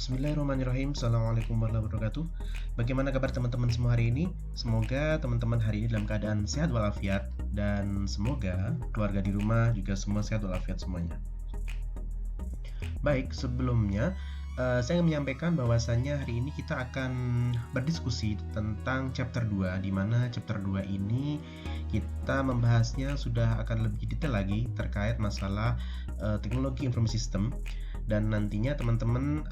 Bismillahirrahmanirrahim. Assalamualaikum warahmatullahi wabarakatuh. Bagaimana kabar teman-teman semua hari ini? Semoga teman-teman hari ini dalam keadaan sehat walafiat, dan semoga keluarga di rumah juga semua sehat walafiat semuanya. Baik, sebelumnya saya ingin menyampaikan bahwasannya hari ini kita akan berdiskusi tentang chapter 2, di mana chapter 2 ini kita membahasnya sudah akan lebih detail lagi terkait masalah teknologi informasi sistem. Dan nantinya teman-teman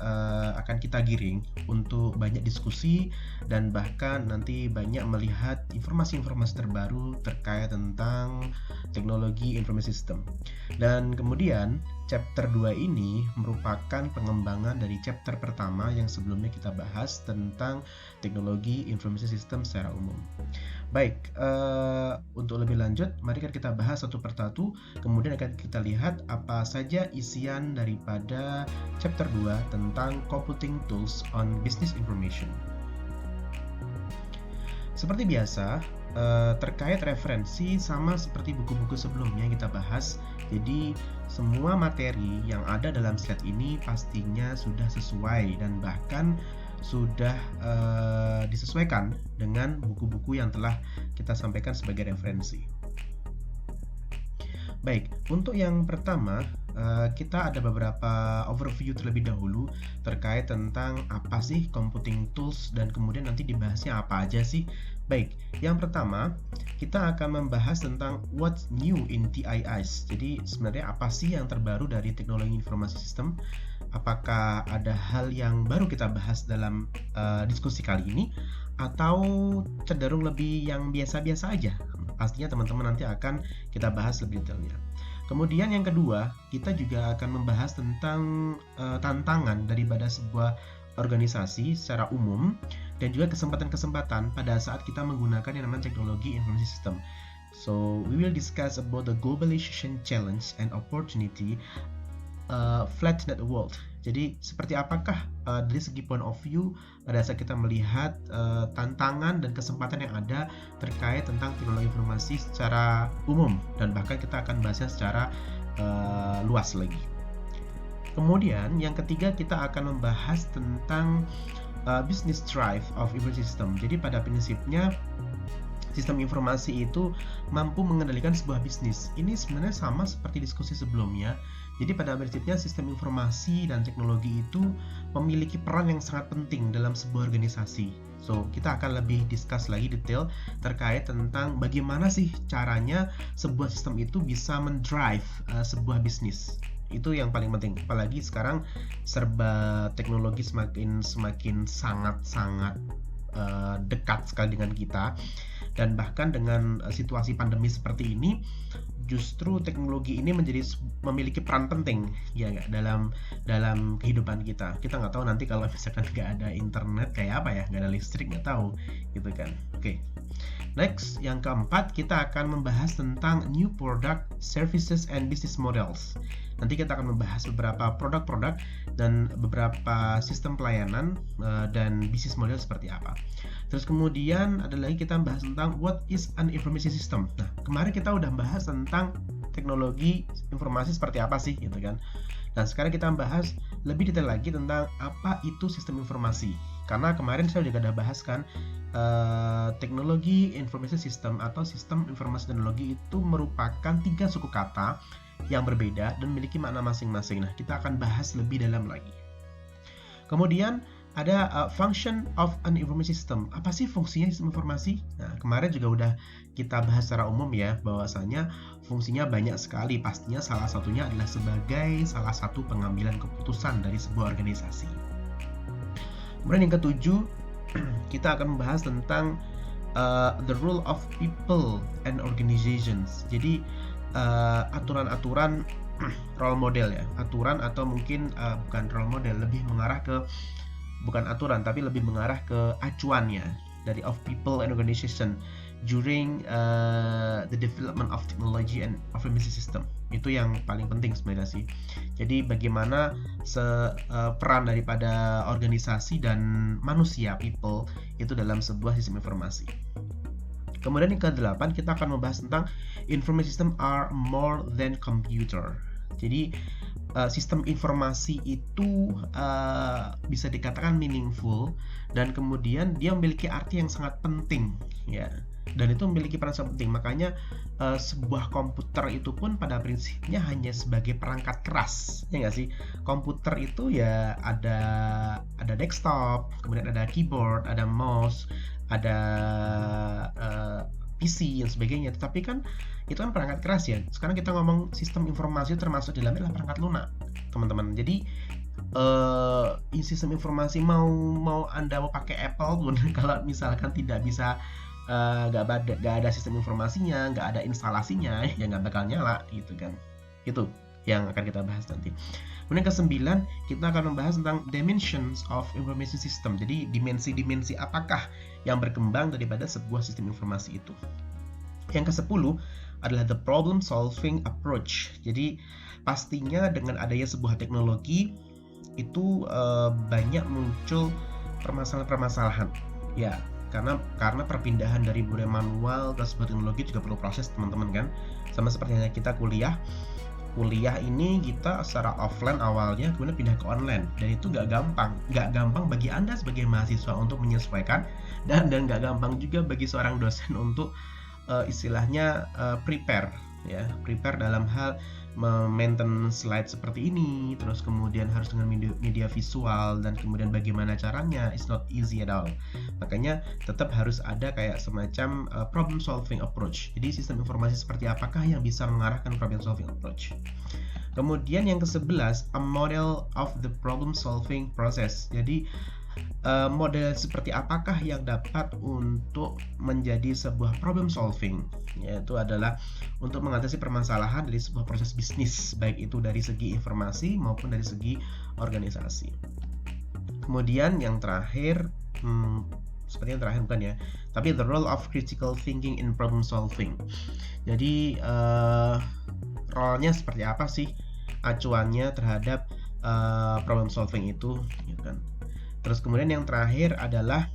akan kita giring untuk banyak diskusi dan bahkan nanti banyak melihat informasi-informasi terbaru terkait tentang teknologi informasi sistem. Dan kemudian chapter 2 ini merupakan pengembangan dari chapter pertama yang sebelumnya kita bahas tentang teknologi informasi sistem secara umum. Baik, untuk lebih lanjut, mari kita bahas satu persatu, kemudian akan kita lihat apa saja isian daripada chapter 2 tentang Computing Tools on Business Information. Seperti biasa, terkait referensi sama seperti buku-buku sebelumnya yang kita bahas. Jadi semua materi yang ada dalam slide ini pastinya sudah sesuai dan bahkan sudah disesuaikan dengan buku-buku yang telah kita sampaikan sebagai referensi. Baik, untuk yang pertama kita ada beberapa overview terlebih dahulu terkait tentang apa sih computing tools dan kemudian nanti dibahasnya apa aja sih. Baik, yang pertama kita akan membahas tentang what's new in TIIs. Jadi sebenarnya apa sih yang terbaru dari teknologi informasi sistem? Apakah ada hal yang baru kita bahas dalam diskusi kali ini atau cenderung lebih yang biasa-biasa aja? Pastinya teman-teman nanti akan kita bahas lebih detailnya. Kemudian yang kedua, kita juga akan membahas tentang tantangan daripada sebuah organisasi secara umum dan juga kesempatan-kesempatan pada saat kita menggunakan yang namanya teknologi informasi sistem. So, we will discuss about the globalization challenge and opportunity flat net world. Jadi seperti apakah dari segi point of view pada saat kita melihat tantangan dan kesempatan yang ada terkait tentang teknologi informasi secara umum, dan bahkan kita akan bahasnya secara luas lagi. Kemudian yang ketiga kita akan membahas tentang business drive of information system. Jadi pada prinsipnya sistem informasi itu mampu mengendalikan sebuah bisnis. Ini sebenarnya sama seperti diskusi sebelumnya. Jadi pada prinsipnya sistem informasi dan teknologi itu memiliki peran yang sangat penting dalam sebuah organisasi. So, kita akan lebih discuss lagi detail terkait tentang bagaimana sih caranya sebuah sistem itu bisa mendrive sebuah bisnis. Itu yang paling penting. Apalagi sekarang serba teknologi semakin sangat dekat sekali dengan kita. Dan bahkan dengan situasi pandemi seperti ini, justru teknologi ini memiliki peran penting ya dalam kehidupan kita. Kita nggak tahu nanti kalau misalkan nggak ada internet kayak apa ya, nggak ada listrik, nggak tahu gitu kan. Oke. Next, yang keempat kita akan membahas tentang new product, services, and business models. Nanti kita akan membahas beberapa produk-produk dan beberapa sistem pelayanan dan bisnis model seperti apa. Terus kemudian ada lagi kita bahas tentang what is an information system. Nah, kemarin kita udah bahas tentang teknologi informasi seperti apa sih gitu kan. Nah, sekarang kita bahas lebih detail lagi tentang apa itu sistem informasi. Karena kemarin saya juga udah bahas kan teknologi information system atau sistem informasi teknologi itu merupakan 3 suku kata yang berbeda dan memiliki makna masing-masing. Nah, kita akan bahas lebih dalam lagi. Kemudian ada function of an information system. Apa sih fungsinya sistem informasi? Nah, kemarin juga udah kita bahas secara umum ya, bahwasanya fungsinya banyak sekali. Pastinya salah satunya adalah sebagai salah satu pengambilan keputusan dari sebuah organisasi. Kemudian yang ketujuh, kita akan membahas tentang the role of people and organizations. Jadi aturan-aturan role model ya, aturan atau mungkin bukan role model, lebih mengarah ke bukan aturan tapi lebih mengarah ke acuannya dari of people and organization during the development of technology and information system. Itu yang paling penting sebenarnya sih. Jadi bagaimana peran daripada organisasi dan manusia people itu dalam sebuah sistem informasi. Kemudian yang ke-8 kita akan membahas tentang information system are more than computer. Jadi sistem informasi itu bisa dikatakan meaningful dan kemudian dia memiliki arti yang sangat penting, ya. Dan itu memiliki peran sangat penting. Makanya sebuah komputer itu pun pada prinsipnya hanya sebagai perangkat keras, ya nggak sih? Komputer itu ya ada desktop, kemudian ada keyboard, ada mouse, ada PC dan sebagainya. Tetapi kan itu kan perangkat keras ya. Sekarang kita ngomong sistem informasi termasuk di dalamnya adalah perangkat lunak, teman-teman. Jadi sistem informasi mau Anda mau pakai Apple pun kalau misalkan tidak bisa nggak ada sistem informasinya, nggak ada instalasinya, ya nggak bakal nyala gitu kan. Itu yang akan kita bahas nanti. Kemudian ke-9, kita akan membahas tentang dimensions of information system. Jadi dimensi-dimensi apakah yang berkembang daripada sebuah sistem informasi itu. Yang ke-10 adalah the problem solving approach. Jadi pastinya dengan adanya sebuah teknologi itu banyak muncul permasalahan-permasalahan. Ya, karena perpindahan dari budaya manual ke sebuah teknologi juga perlu proses, teman-teman kan. Sama seperti kita kuliah ini kita secara offline awalnya kemudian pindah ke online, dan itu nggak gampang bagi Anda sebagai mahasiswa untuk menyesuaikan, dan nggak gampang juga bagi seorang dosen untuk istilahnya prepare dalam hal maintain slide seperti ini, terus kemudian harus dengan media visual, dan kemudian bagaimana caranya, it's not easy at all. Makanya tetap harus ada kayak semacam problem solving approach. Jadi sistem informasi seperti apakah yang bisa mengarahkan problem solving approach. Kemudian yang ke-11, a model of the problem solving process. Jadi model seperti apakah yang dapat untuk menjadi sebuah problem solving, yaitu adalah untuk mengatasi permasalahan dari sebuah proses bisnis, baik itu dari segi informasi maupun dari segi organisasi. Kemudian yang terakhir, seperti yang terakhir bukan ya, tapi the role of critical thinking in problem solving. Jadi role-nya seperti apa sih, acuannya terhadap problem solving itu, ya kan? Terus kemudian yang terakhir adalah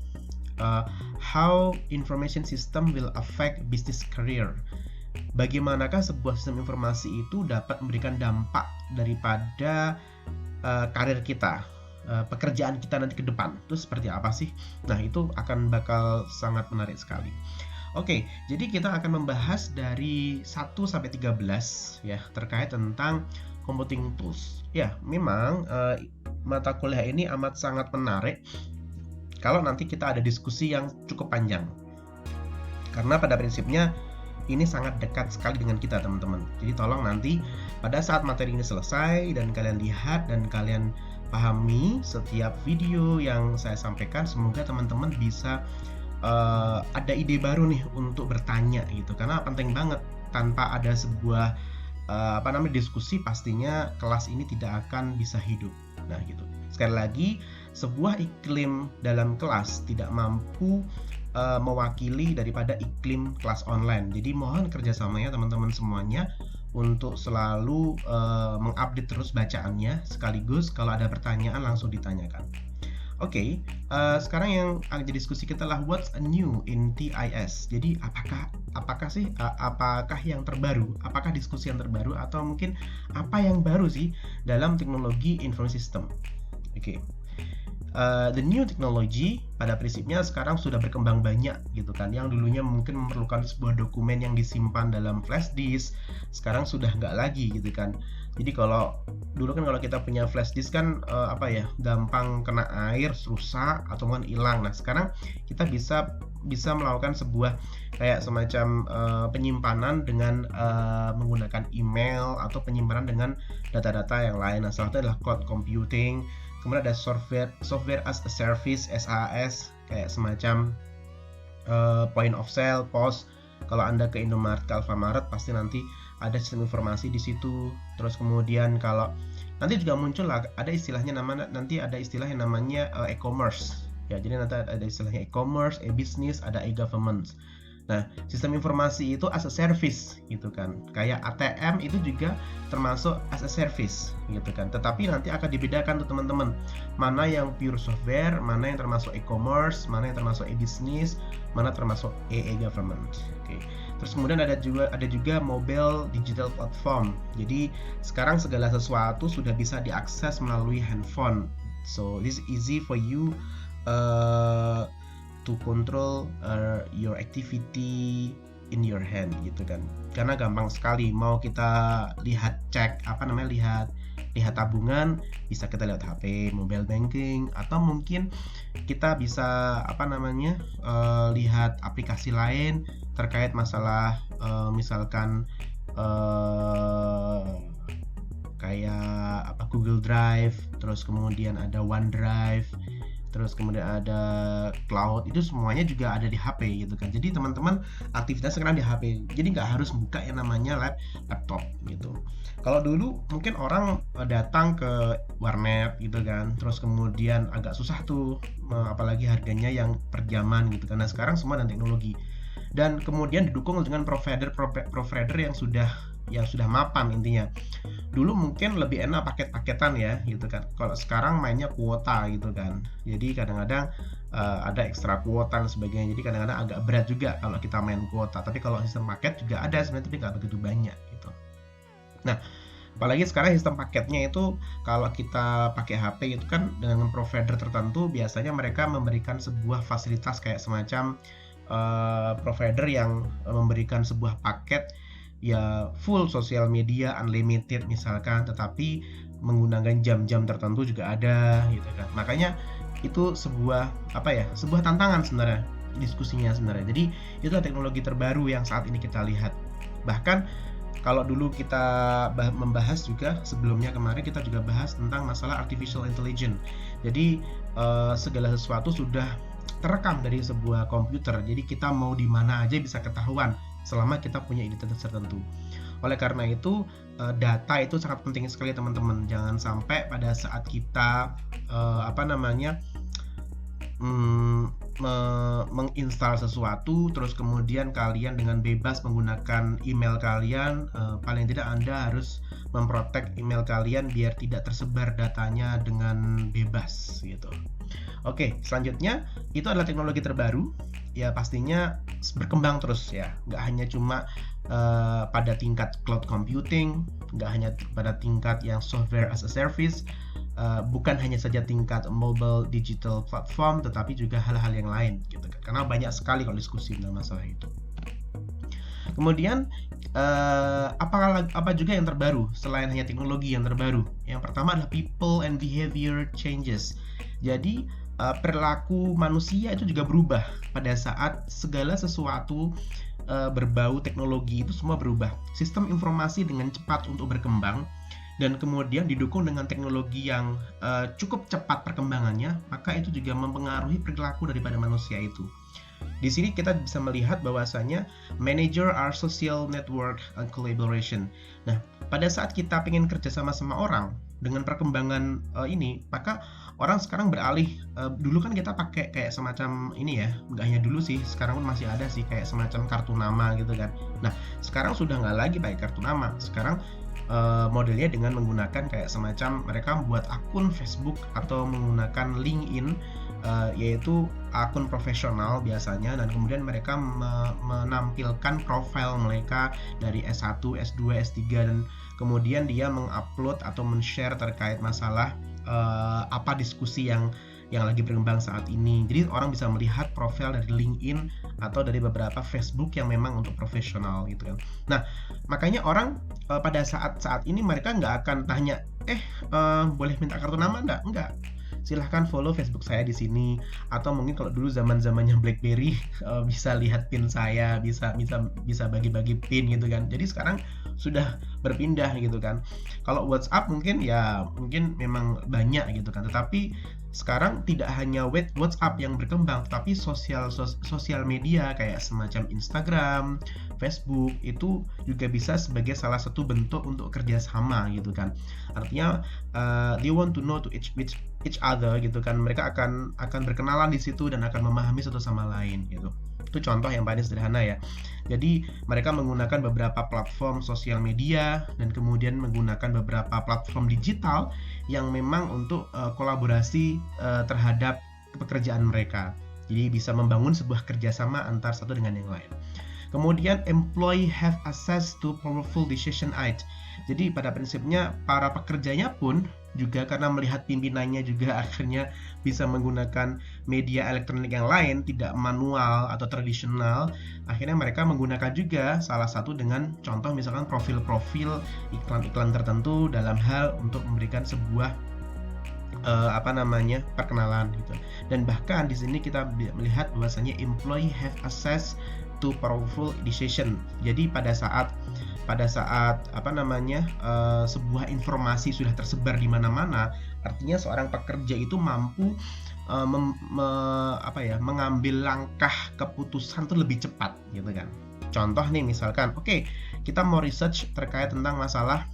how information system will affect business career. Bagaimanakah sebuah sistem informasi itu dapat memberikan dampak daripada karir kita, pekerjaan kita nanti ke depan. Itu seperti apa sih? Nah, itu akan bakal sangat menarik sekali. Oke, jadi kita akan membahas dari 1 sampai 13 ya, terkait tentang computing tools. Ya, memang mata kuliah ini amat sangat menarik kalau nanti kita ada diskusi yang cukup panjang. Karena pada prinsipnya ini sangat dekat sekali dengan kita, teman-teman. Jadi tolong nanti pada saat materi ini selesai dan kalian lihat dan kalian pahami setiap video yang saya sampaikan, semoga teman-teman bisa ada ide baru nih untuk bertanya gitu. Karena penting banget, tanpa ada sebuah diskusi, pastinya kelas ini tidak akan bisa hidup. Nah gitu. Sekali lagi, sebuah iklim dalam kelas tidak mampu mewakili daripada iklim kelas online. Jadi mohon kerjasamanya teman-teman semuanya untuk selalu mengupdate terus bacaannya, sekaligus kalau ada pertanyaan langsung ditanyakan. Oke, sekarang yang akan jadi diskusi kita adalah what's new in TIS. Jadi apakah yang terbaru? Apakah diskusi yang terbaru atau mungkin apa yang baru sih dalam teknologi information system? Oke. The new technology pada prinsipnya sekarang sudah berkembang banyak gitu kan. Yang dulunya mungkin memerlukan sebuah dokumen yang disimpan dalam flash disk, sekarang sudah nggak lagi gitu kan. Jadi kalau dulu kan kalau kita punya flash disk kan gampang kena air, rusak atau mungkin hilang. Nah sekarang kita bisa melakukan sebuah kayak semacam penyimpanan dengan menggunakan email atau penyimpanan dengan data-data yang lain. Nah salah satu adalah cloud computing. Kemudian ada software as a service (SaaS), kayak semacam point of sale, POS. Kalau Anda ke Indomaret, ke Alfamaret, pasti nanti ada sistem informasi di situ. Terus kemudian kalau nanti juga muncul lah, ada istilah yang namanya e-commerce. Ya, jadi nanti ada istilahnya e-commerce, e-business, ada e-government. Nah, sistem informasi itu as a service gitu kan. Kayak ATM itu juga termasuk as a service gitu kan. Tetapi nanti akan dibedakan tuh teman-teman. Mana yang pure software, mana yang termasuk e-commerce, mana yang termasuk e-business, mana termasuk e-government. Oke. Terus kemudian ada juga mobile digital platform. Jadi sekarang segala sesuatu sudah bisa diakses melalui handphone. So this is easy for you to control your activity in your hand gitu kan, karena gampang sekali. Mau kita lihat tabungan, bisa kita lihat HP, mobile banking, atau mungkin kita bisa lihat aplikasi lain terkait masalah misalkan kayak Google Drive, terus kemudian ada OneDrive, terus kemudian ada cloud. Itu semuanya juga ada di HP gitu kan. Jadi teman-teman aktivitas sekarang di HP, jadi nggak harus buka yang namanya laptop gitu. Kalau dulu mungkin orang datang ke warnet gitu kan, terus kemudian agak susah tuh, apalagi harganya yang per jaman gitu. Karena sekarang semua dengan teknologi, dan kemudian didukung dengan provider yang sudah mapan intinya. Dulu mungkin lebih enak paket-paketan ya gitu kan. Kalau sekarang mainnya kuota gitu kan. Jadi kadang-kadang ada ekstra kuota dan sebagainya. Jadi kadang-kadang agak berat juga kalau kita main kuota. Tapi kalau sistem paket juga ada sebenarnya, tapi nggak begitu banyak gitu. Nah, apalagi sekarang sistem paketnya itu kalau kita pakai HP itu kan dengan provider tertentu, biasanya mereka memberikan sebuah fasilitas kayak semacam provider yang memberikan sebuah paket ya full sosial media unlimited misalkan, tetapi menggunakan jam-jam tertentu juga ada gitu kan. Makanya itu sebuah tantangan sebenarnya diskusinya sebenarnya. Jadi itu teknologi terbaru yang saat ini kita lihat. Bahkan kalau dulu kita membahas juga sebelumnya, kemarin kita juga bahas tentang masalah artificial intelligence. Jadi segala sesuatu sudah terekam dari sebuah komputer. Jadi kita mau di mana aja bisa ketahuan selama kita punya identitas tertentu. Oleh karena itu data itu sangat penting sekali teman-teman. Jangan sampai pada saat kita menginstal sesuatu, terus kemudian kalian dengan bebas menggunakan email kalian. Paling tidak Anda harus memprotek email kalian biar tidak tersebar datanya dengan bebas gitu. Oke, selanjutnya itu adalah teknologi terbaru. Ya pastinya berkembang terus ya, nggak hanya cuma pada tingkat cloud computing, nggak hanya pada tingkat yang software as a service, bukan hanya saja tingkat mobile digital platform, tetapi juga hal-hal yang lain gitu kan, karena banyak sekali kalau diskusi tentang masalah itu. Kemudian apa juga yang terbaru selain hanya teknologi yang terbaru? Yang pertama adalah people and behavior changes. Jadi perilaku manusia itu juga berubah pada saat segala sesuatu berbau teknologi itu semua berubah. Sistem informasi dengan cepat untuk berkembang, dan kemudian didukung dengan teknologi yang cukup cepat perkembangannya, maka itu juga mempengaruhi perilaku daripada manusia itu. Di sini kita bisa melihat bahwasanya manager are social network and collaboration. Nah, pada saat kita pengen kerja sama orang dengan perkembangan ini, maka orang sekarang beralih. Dulu kan kita pakai kayak semacam ini ya, nggak hanya dulu sih, sekarang pun masih ada sih kayak semacam kartu nama gitu kan. Nah, sekarang sudah nggak lagi pakai kartu nama. Sekarang modelnya dengan menggunakan kayak semacam mereka membuat akun Facebook atau menggunakan LinkedIn, yaitu akun profesional biasanya, dan kemudian mereka menampilkan profil mereka dari S1, S2, S3, dan kemudian dia mengupload atau men-share terkait masalah apa diskusi yang lagi berkembang saat ini. Jadi orang bisa melihat profil dari LinkedIn atau dari beberapa Facebook yang memang untuk profesional gitu kan. Nah, makanya orang pada saat ini mereka nggak akan tanya, boleh minta kartu nama enggak? Silahkan follow Facebook saya di sini, atau mungkin kalau dulu zaman-zamannya BlackBerry bisa lihat pin saya, bisa bagi-bagi pin gitu kan. Jadi sekarang sudah berpindah gitu kan. Kalau WhatsApp mungkin memang banyak gitu kan, tetapi sekarang tidak hanya WhatsApp yang berkembang, tapi sosial media kayak semacam Instagram, Facebook itu juga bisa sebagai salah satu bentuk untuk kerjasama gitu kan. Artinya they want to know to each other gitu kan. Mereka akan berkenalan di situ dan akan memahami satu sama lain gitu. Itu contoh yang paling sederhana ya. Jadi mereka menggunakan beberapa platform sosial media dan kemudian menggunakan beberapa platform digital yang memang untuk kolaborasi terhadap pekerjaan mereka. Jadi bisa membangun sebuah kerjasama antar satu dengan yang lain. Kemudian employee have access to powerful decision aid. Jadi pada prinsipnya para pekerjanya pun juga karena melihat pimpinannya juga akhirnya bisa menggunakan media elektronik yang lain, tidak manual atau tradisional, akhirnya mereka menggunakan juga salah satu dengan contoh misalkan profil-profil iklan-iklan tertentu dalam hal untuk memberikan sebuah perkenalan gitu. Dan bahkan di sini kita melihat bahwasanya employee have access to powerful decision. Jadi pada saat sebuah informasi sudah tersebar di mana-mana, artinya seorang pekerja itu mampu mengambil langkah keputusan tuh lebih cepat gitu kan. Contoh nih misalkan, oke, kita mau research terkait tentang masalah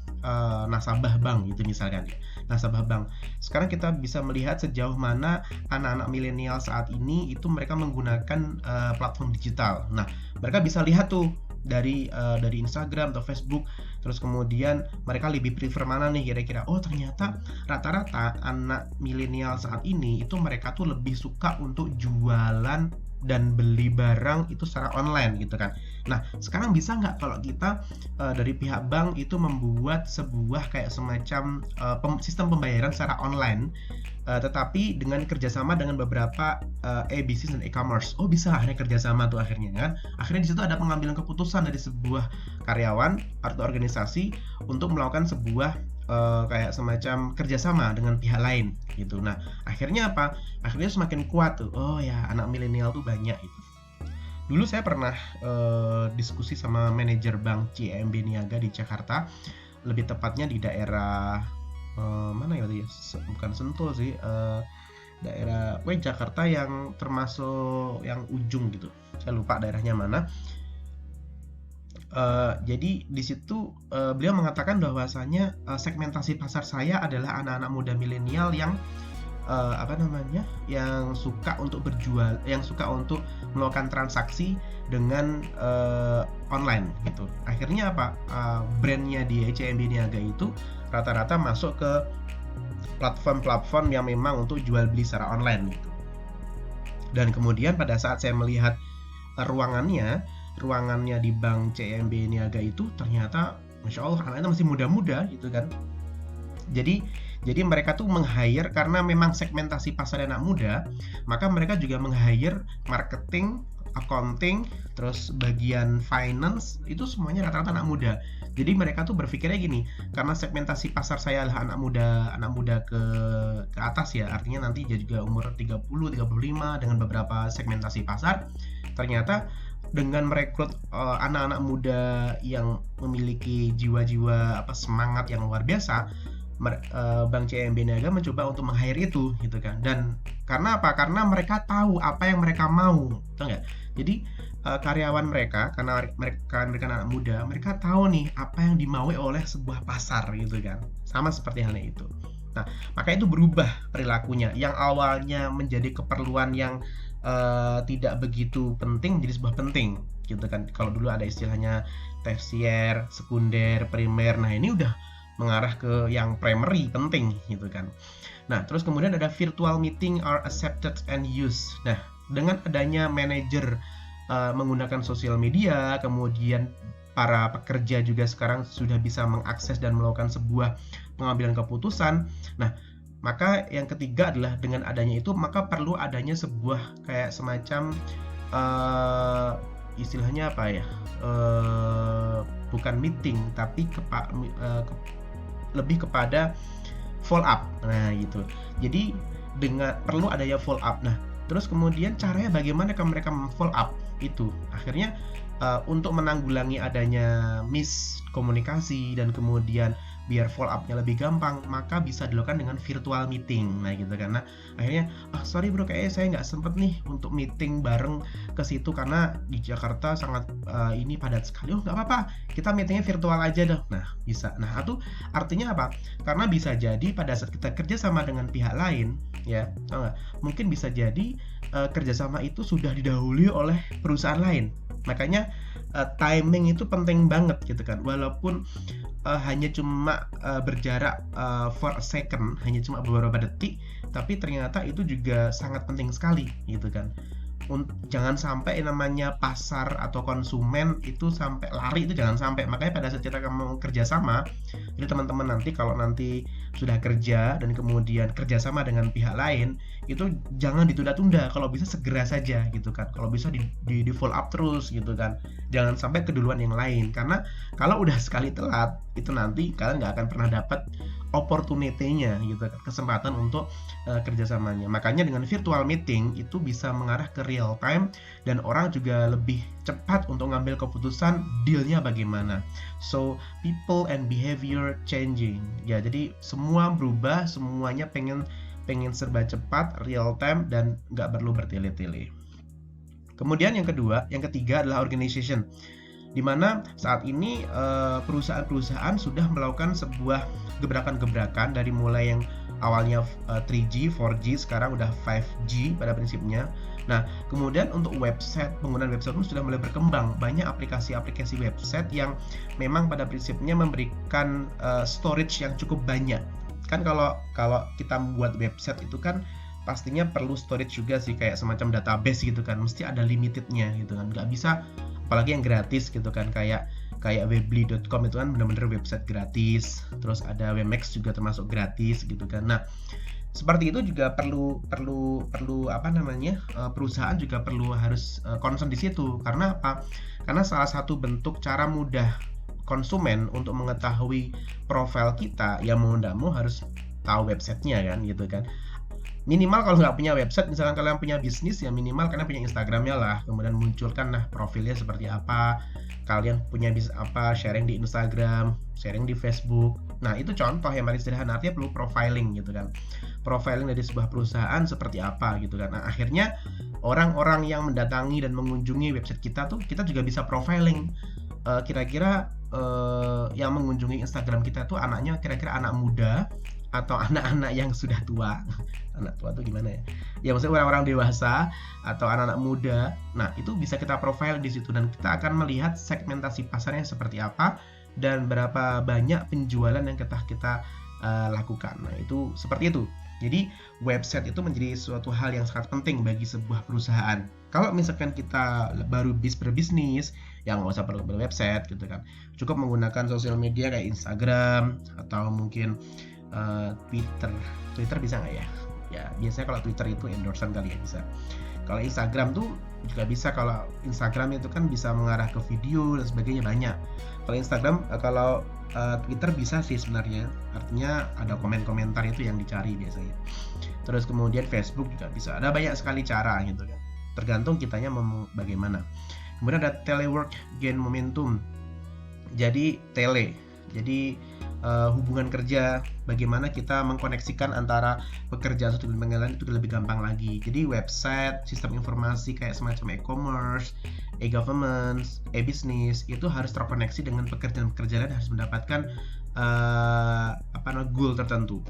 nasabah bank gitu misalkan ya. Nasabah bank. Sekarang kita bisa melihat sejauh mana anak-anak milenial saat ini itu mereka menggunakan platform digital. Nah, mereka bisa lihat tuh dari Instagram atau Facebook, terus kemudian mereka lebih prefer mana nih kira-kira. Oh, ternyata rata-rata anak milenial saat ini itu mereka tuh lebih suka untuk jualan dan beli barang itu secara online gitu kan. Nah, sekarang bisa nggak kalau kita dari pihak bank itu membuat sebuah kayak semacam sistem pembayaran secara online, tetapi dengan kerjasama dengan beberapa e-business dan e-commerce. Oh, bisa akhirnya kerjasama tuh akhirnya kan. Akhirnya di situ ada pengambilan keputusan dari sebuah karyawan atau organisasi untuk melakukan sebuah kayak semacam kerjasama dengan pihak lain gitu. Nah, akhirnya apa? Akhirnya semakin kuat tuh. Oh ya, anak milenial tuh banyak itu. Dulu saya pernah diskusi sama manajer bank CIMB Niaga di Jakarta, lebih tepatnya di daerah mana ya tadi ya? Bukan Sentul sih, daerah Jakarta yang termasuk yang ujung gitu. Saya lupa daerahnya mana. Jadi di situ beliau mengatakan bahwasanya segmentasi pasar saya adalah anak-anak muda milenial yang yang suka untuk berjual, yang suka untuk melakukan transaksi dengan online gitu. Akhirnya apa? Brandnya di CIMB Niaga itu rata-rata masuk ke platform-platform yang memang untuk jual beli secara online gitu. Dan kemudian pada saat saya melihat ruangannya di bank CIMB Niaga itu ternyata Masya Allah anak-anak masih muda-muda gitu kan. Jadi mereka tuh meng-hire karena memang segmentasi pasar anak muda, maka mereka juga meng-hire marketing, accounting, terus bagian finance, itu semuanya rata-rata anak muda. Jadi mereka tuh berpikirnya gini, karena segmentasi pasar saya adalah anak muda ke atas ya, artinya nanti juga umur 30, 35 dengan beberapa segmentasi pasar, ternyata dengan merekrut anak-anak muda yang memiliki jiwa-jiwa semangat yang luar biasa, Bank CIMB Niaga mencoba untuk meng-hire itu gitu kan. Dan karena apa? Karena mereka tahu apa yang mereka mau, tahu nggak? Jadi karyawan mereka, karena mereka anak muda, mereka tahu nih apa yang dimaui oleh sebuah pasar gitu kan. Sama seperti halnya itu. Nah, maka itu berubah perilakunya yang awalnya menjadi keperluan yang tidak begitu penting menjadi sebuah penting gitu kan. Kalau dulu ada istilahnya tersier, sekunder, primer. Nah, ini udah mengarah ke yang primary, penting gitu kan. Nah, terus kemudian ada virtual meeting are accepted and used. Nah, dengan adanya manajer menggunakan sosial media, kemudian para pekerja juga sekarang sudah bisa mengakses dan melakukan sebuah pengambilan keputusan. Nah, maka yang ketiga adalah dengan adanya itu maka perlu adanya sebuah kayak semacam istilahnya apa ya? Bukan meeting tapi lebih kepada follow up. Nah, gitu. Jadi dengan perlu adanya follow up. Nah, terus kemudian caranya bagaimana mereka follow up itu? Akhirnya untuk menanggulangi adanya miskomunikasi dan kemudian biar follow up-nya lebih gampang, maka bisa dilakukan dengan virtual meeting. Nah, gitu kan. Nah, akhirnya sorry bro, kayaknya saya nggak sempet nih untuk meeting bareng ke situ karena di Jakarta sangat ini padat sekali. Oh, nggak apa-apa, kita meetingnya virtual aja dah. Nah, bisa. Nah, itu artinya apa? Karena bisa jadi pada saat kita kerja sama dengan pihak lain, ya, mungkin bisa jadi kerjasama itu sudah didahului oleh perusahaan lain. Makanya timing itu penting banget gitu kan. Walaupun hanya cuma berjarak for a second, hanya cuma beberapa detik, tapi ternyata itu juga sangat penting sekali gitu kan. jangan sampai namanya pasar atau konsumen itu sampai lari, itu jangan sampai. Makanya pada saat kita mau kerjasama, jadi teman-teman nanti kalau nanti sudah kerja dan kemudian kerjasama dengan pihak lain, itu jangan ditunda-tunda, kalau bisa segera saja gitu kan, kalau bisa di follow up terus gitu kan, jangan sampai keduluan yang lain, karena kalau udah sekali telat itu nanti kalian nggak akan pernah dapat opportunity-nya gitu kan, kesempatan untuk kerjasamanya. Makanya dengan virtual meeting itu bisa mengarah ke real time dan orang juga lebih cepat untuk ngambil keputusan dealnya bagaimana. So people and behavior changing ya, jadi semua berubah, semuanya pengen serba cepat, real time, dan nggak perlu bertele-tele. Kemudian yang ketiga adalah organization, di mana saat ini perusahaan-perusahaan sudah melakukan sebuah gebrakan-gebrakan dari mulai yang awalnya 3G, 4G, sekarang udah 5G pada prinsipnya. Nah, kemudian untuk website, penggunaan website pun sudah mulai berkembang. Banyak aplikasi-aplikasi website yang memang pada prinsipnya memberikan storage yang cukup banyak. Kan kalau kita membuat website itu kan pastinya perlu storage juga sih, kayak semacam database gitu kan, mesti ada limitednya gitu kan, nggak bisa apalagi yang gratis gitu kan, kayak weebly.com itu kan benar-benar website gratis, terus ada Wmax juga termasuk gratis gitu kan. Nah, seperti itu juga perlu perusahaan juga perlu harus concern di situ. Karena apa? Karena salah satu bentuk cara mudah konsumen untuk mengetahui profil kita, ya mau nggak mau harus tahu websitenya kan gitu kan. Minimal kalau nggak punya website, misalkan kalian punya bisnis, ya minimal kalian punya Instagramnya lah, kemudian munculkan nah profilnya seperti apa, kalian punya bisnis apa, sharing di Instagram, sharing di Facebook. Nah itu contoh yang paling sederhana, artinya perlu profiling gitu kan, profiling dari sebuah perusahaan seperti apa gitu kan. Nah akhirnya orang-orang yang mendatangi dan mengunjungi website kita tuh, kita juga bisa profiling kira-kira yang mengunjungi Instagram kita tuh anaknya kira-kira anak muda atau anak-anak yang sudah tua. Anak tua tuh gimana ya? Ya maksudnya orang-orang dewasa atau anak-anak muda. Nah, itu bisa kita profile di situ dan kita akan melihat segmentasi pasarnya seperti apa dan berapa banyak penjualan yang kita lakukan. Nah, itu seperti itu. Jadi, website itu menjadi suatu hal yang sangat penting bagi sebuah perusahaan. Kalau misalkan kita baru berbisnis, ya nggak usah perlu website gitu kan. Cukup menggunakan sosial media kayak Instagram atau mungkin Twitter bisa nggak ya? Ya biasanya kalau Twitter itu endorsean kali ya, bisa. Kalau Instagram tuh juga bisa. Kalau Instagram itu kan bisa mengarah ke video dan sebagainya, banyak. Kalau Instagram, kalau Twitter bisa sih sebenarnya, artinya ada komen-komentar itu yang dicari biasanya. Terus kemudian Facebook juga bisa. Ada banyak sekali cara gitu kan. Tergantung kitanya mau bagaimana. Kemudian ada telework gain momentum. Jadi hubungan kerja, bagaimana kita mengkoneksikan antara pekerjaan satu dengan yang lain itu lebih gampang lagi. Jadi website, sistem informasi kayak semacam e-commerce, e-government, e-business itu harus terkoneksi dengan pekerjaan-pekerjaan lain, harus mendapatkan goal tertentu.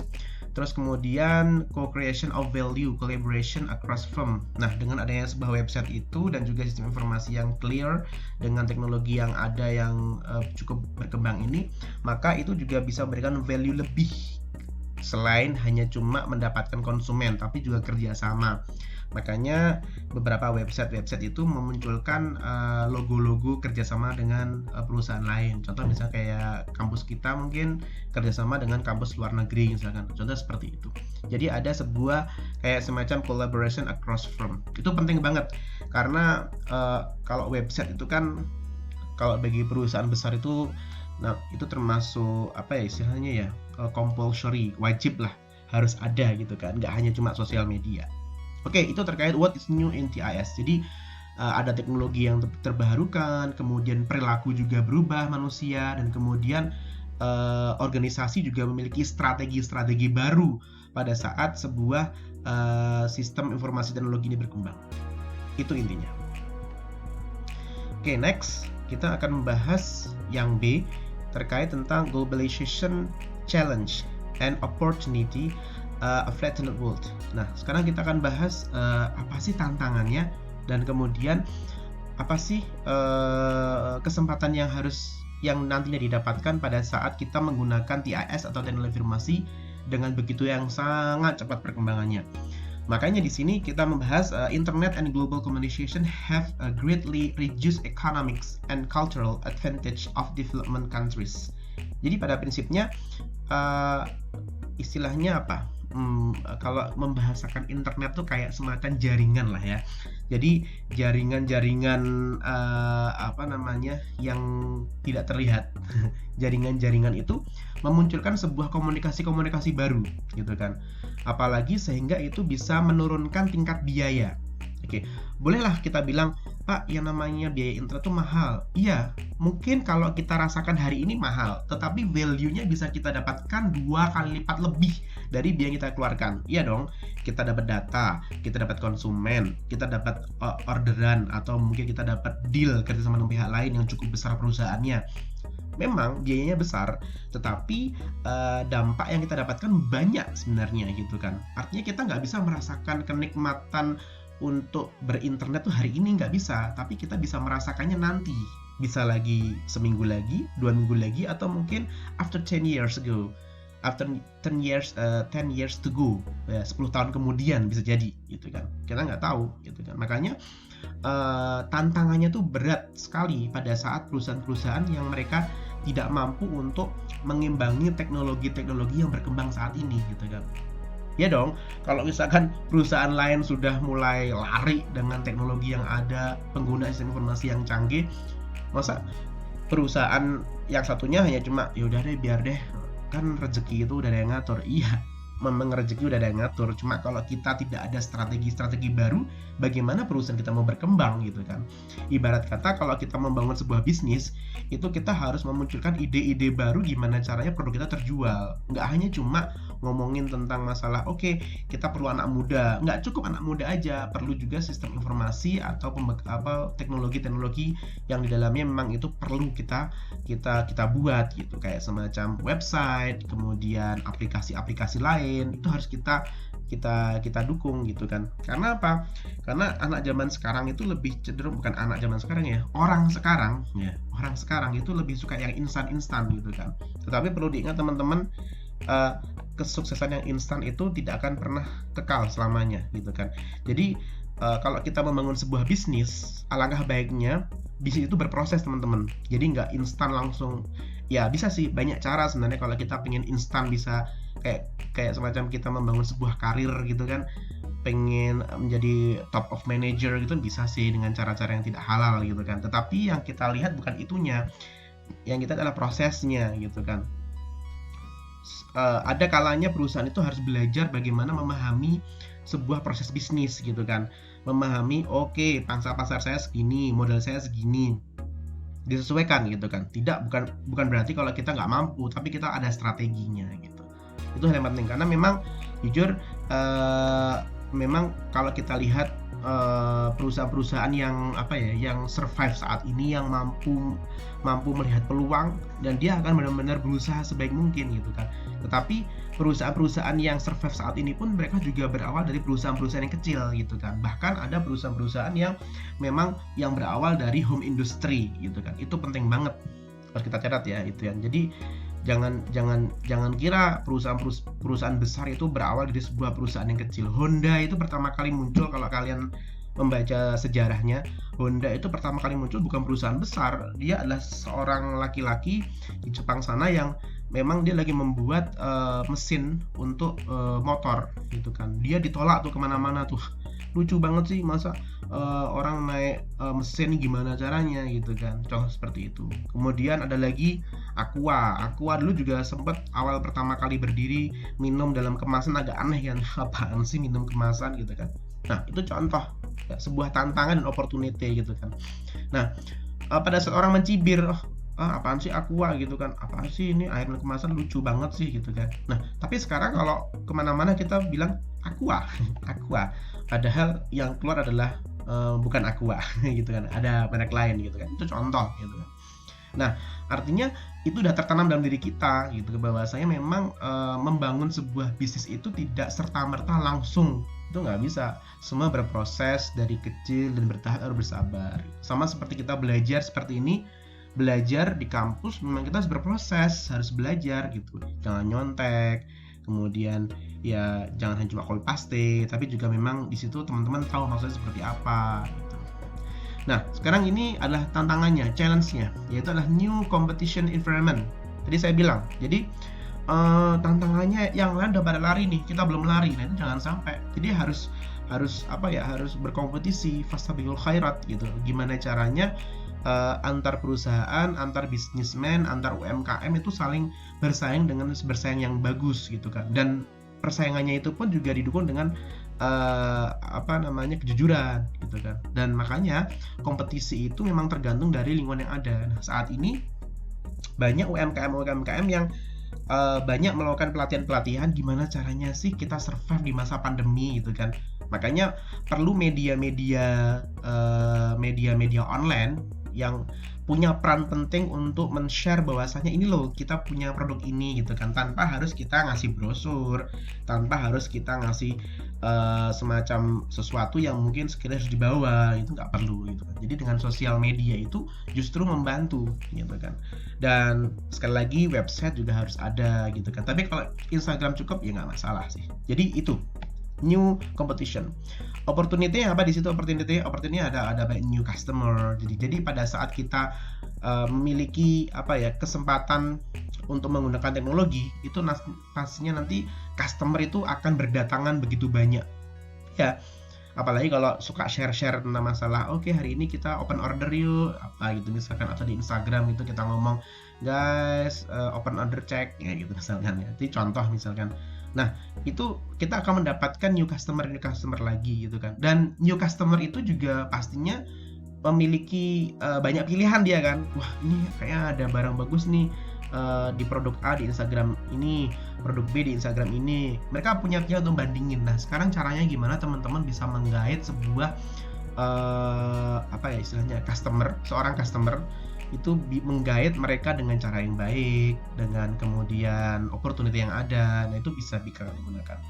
Terus kemudian co-creation of value, collaboration across firm. Nah, dengan adanya sebuah website itu dan juga sistem informasi yang clear dengan teknologi yang ada yang cukup berkembang ini, maka itu juga bisa memberikan value lebih selain hanya cuma mendapatkan konsumen, tapi juga kerjasama. Makanya beberapa website itu memunculkan logo-logo kerjasama dengan perusahaan lain. Contoh misalnya kayak kampus kita mungkin kerjasama dengan kampus luar negeri misalkan. Contoh seperti itu. Jadi ada sebuah kayak semacam collaboration across firm. Itu penting banget karena kalau website itu kan kalau bagi perusahaan besar itu, nah itu termasuk apa ya istilahnya ya, compulsory, wajib lah, harus ada gitu kan, nggak hanya cuma sosial media. Oke, itu terkait what is new in TIS. Jadi ada teknologi yang terbarukan, kemudian perilaku juga berubah manusia, dan kemudian organisasi juga memiliki strategi-strategi baru pada saat sebuah sistem informasi teknologi ini berkembang. Itu intinya. Oke, next kita akan membahas yang B terkait tentang globalization challenge and opportunity a flattened world. Nah, sekarang kita akan bahas apa sih tantangannya dan kemudian apa sih kesempatan yang nantinya didapatkan pada saat kita menggunakan TIS atau teknologi informasi dengan begitu yang sangat cepat perkembangannya. Makanya di sini kita membahas internet and global communication have greatly reduced economics and cultural advantage of development countries. Jadi pada prinsipnya uh, istilahnya apa? Kalau membahasakan internet tuh kayak semacam jaringan lah ya. Jadi jaringan-jaringan apa namanya yang tidak terlihat. Jaringan-jaringan itu memunculkan sebuah komunikasi-komunikasi baru gitu kan. Apalagi sehingga itu bisa menurunkan tingkat biaya. Oke, bolehlah kita bilang, Pak, yang namanya biaya internet itu mahal. Iya, mungkin kalau kita rasakan hari ini mahal, tetapi value-nya bisa kita dapatkan 2 kali lipat lebih dari biaya yang kita keluarkan. Iya dong, kita dapat data, kita dapat konsumen, kita dapat orderan, atau mungkin kita dapat deal kerjasama dengan pihak lain yang cukup besar perusahaannya. Memang biayanya besar, tetapi dampak yang kita dapatkan banyak sebenarnya gitu kan. Artinya kita nggak bisa merasakan kenikmatan untuk berinternet tuh hari ini nggak bisa, tapi kita bisa merasakannya nanti. Bisa lagi seminggu lagi, 2 minggu lagi, atau mungkin after 10 years ago. After 10 years to go, ya, 10 tahun kemudian bisa jadi gitu kan. Kita nggak tahu gitu kan. Makanya tantangannya tuh berat sekali pada saat perusahaan-perusahaan yang mereka tidak mampu untuk mengimbangi teknologi-teknologi yang berkembang saat ini gitu kan. Ya dong, kalau misalkan perusahaan lain sudah mulai lari dengan teknologi yang ada, pengguna sistem informasi yang canggih, masa perusahaan yang satunya hanya cuma ya udah deh biar deh, kan rezeki itu udah ada yang ngatur. Iya, memang rezeki udah ada yang ngatur, cuma kalau kita tidak ada strategi-strategi baru, bagaimana perusahaan kita mau berkembang gitu kan. Ibarat kata kalau kita membangun sebuah bisnis, itu kita harus memunculkan ide-ide baru gimana caranya produk kita terjual. Nggak hanya cuma ngomongin tentang masalah oke, kita perlu anak muda, nggak cukup anak muda aja, perlu juga sistem informasi atau teknologi-teknologi yang di dalamnya memang itu perlu kita buat gitu, kayak semacam website, kemudian aplikasi-aplikasi lain itu harus kita dukung gitu kan. Karena apa? Karena anak zaman sekarang itu lebih cenderung, bukan anak zaman sekarang ya, orang sekarang itu lebih suka yang instan-instan gitu kan. Tetapi perlu diingat teman-teman, kesuksesan yang instan itu tidak akan pernah kekal selamanya gitu kan. Jadi kalau kita membangun sebuah bisnis, alangkah baiknya bisnis itu berproses teman-teman. Jadi nggak instan langsung. Ya bisa sih, banyak cara sebenarnya kalau kita pengen instan bisa kayak semacam kita membangun sebuah karir gitu kan, pengen menjadi top of manager gitu, bisa sih dengan cara-cara yang tidak halal gitu kan. Tetapi yang kita lihat bukan itunya, yang kita adalah prosesnya gitu kan. Ada kalanya perusahaan itu harus belajar bagaimana memahami sebuah proses bisnis gitu kan, memahami oke, pangsa pasar saya segini, modal saya segini, disesuaikan gitu kan. Bukan berarti kalau kita nggak mampu, tapi kita ada strateginya gitu. Itu hal yang penting, karena memang jujur memang kalau kita lihat perusahaan-perusahaan yang yang survive saat ini, yang mampu melihat peluang, dan dia akan benar-benar berusaha sebaik mungkin gitu kan. Tetapi perusahaan-perusahaan yang survive saat ini pun mereka juga berawal dari perusahaan-perusahaan yang kecil gitu kan. Bahkan ada perusahaan-perusahaan yang memang yang berawal dari home industry gitu kan. Itu penting banget harus kita catat ya itu ya. Jadi jangan kira perusahaan besar itu berawal dari sebuah perusahaan yang kecil. Honda itu pertama kali muncul, kalau kalian membaca sejarahnya, Honda itu pertama kali muncul bukan perusahaan besar. Dia adalah seorang laki-laki di Jepang sana yang memang dia lagi membuat mesin untuk motor gitu kan. Dia ditolak tuh kemana-mana tuh. Lucu banget sih, masa orang naik mesin gimana caranya gitu kan. Contoh seperti itu. Kemudian ada lagi Aqua dulu juga sempat awal pertama kali berdiri minum dalam kemasan, agak aneh kan, apaan sih minum kemasan gitu kan. Nah itu contoh ya, sebuah tantangan dan opportunity gitu kan. Nah pada saat orang mencibir, apaan sih Aqua gitu kan, apaan sih ini air kemasan lucu banget sih gitu kan. Nah tapi sekarang kalau kemana-mana kita bilang Aqua padahal yang keluar adalah bukan Aqua gitu kan, ada merek lain gitu kan. Itu contoh gitu kan. Nah artinya itu udah tertanam dalam diri kita gitu, bahwasanya memang membangun sebuah bisnis itu tidak serta-merta langsung, itu nggak bisa. Semua berproses dari kecil dan bertahap, harus bersabar. Sama seperti kita belajar seperti ini, belajar di kampus memang kita harus berproses, harus belajar gitu. Jangan nyontek, kemudian ya jangan hanya cuma copy paste, tapi juga memang di situ teman-teman tahu maksudnya seperti apa gitu. Nah, sekarang ini adalah tantangannya, challenge-nya, yaitu adalah new competition environment. Tadi saya bilang, jadi tantangannya yang lain udah pada lari nih, kita belum lari. Nah, itu jangan sampai. Jadi harus berkompetisi, fastabiqul khairat gitu. Gimana caranya antar perusahaan, antar bisnismen, antar UMKM itu saling bersaing dengan bersaing yang bagus gitu kan. Dan persaingannya itu pun juga didukung dengan kejujuran gitu kan. Dan makanya kompetisi itu memang tergantung dari lingkungan yang ada. Nah, saat ini banyak UMKM yang banyak melakukan pelatihan gimana caranya sih kita survive di masa pandemi gitu kan. Makanya perlu media-media online yang punya peran penting untuk men-share bahwasanya ini loh kita punya produk ini gitu kan, tanpa harus kita ngasih brosur, tanpa harus kita ngasih semacam sesuatu yang mungkin sekiranya harus dibawa, itu nggak perlu gitu kan. Jadi dengan sosial media itu justru membantu gitu kan. Dan sekali lagi website juga harus ada gitu kan, tapi kalau Instagram cukup ya nggak masalah sih. Jadi itu new competition. Opportunity apa di situ? Opportunity ada banyak new customer. Jadi pada saat kita memiliki kesempatan untuk menggunakan teknologi, itu pastinya nanti customer itu akan berdatangan begitu banyak. Ya, apalagi kalau suka share tentang masalah, oke, hari ini kita open order yuk, apa gitu misalkan, atau di Instagram itu kita ngomong, guys, open order check ya gitu misalkan ya. Itu contoh misalkan. Nah, itu kita akan mendapatkan new customer lagi gitu kan. Dan new customer itu juga pastinya memiliki banyak pilihan dia kan. Wah, ini kayaknya ada barang bagus nih di produk A di Instagram ini, produk B di Instagram ini. Mereka punya pilihan untuk bandingin. Nah, sekarang caranya gimana teman-teman bisa menggait sebuah seorang customer itu menggait mereka dengan cara yang baik, dengan kemudian opportunity yang ada. Nah, itu bisa digunakan.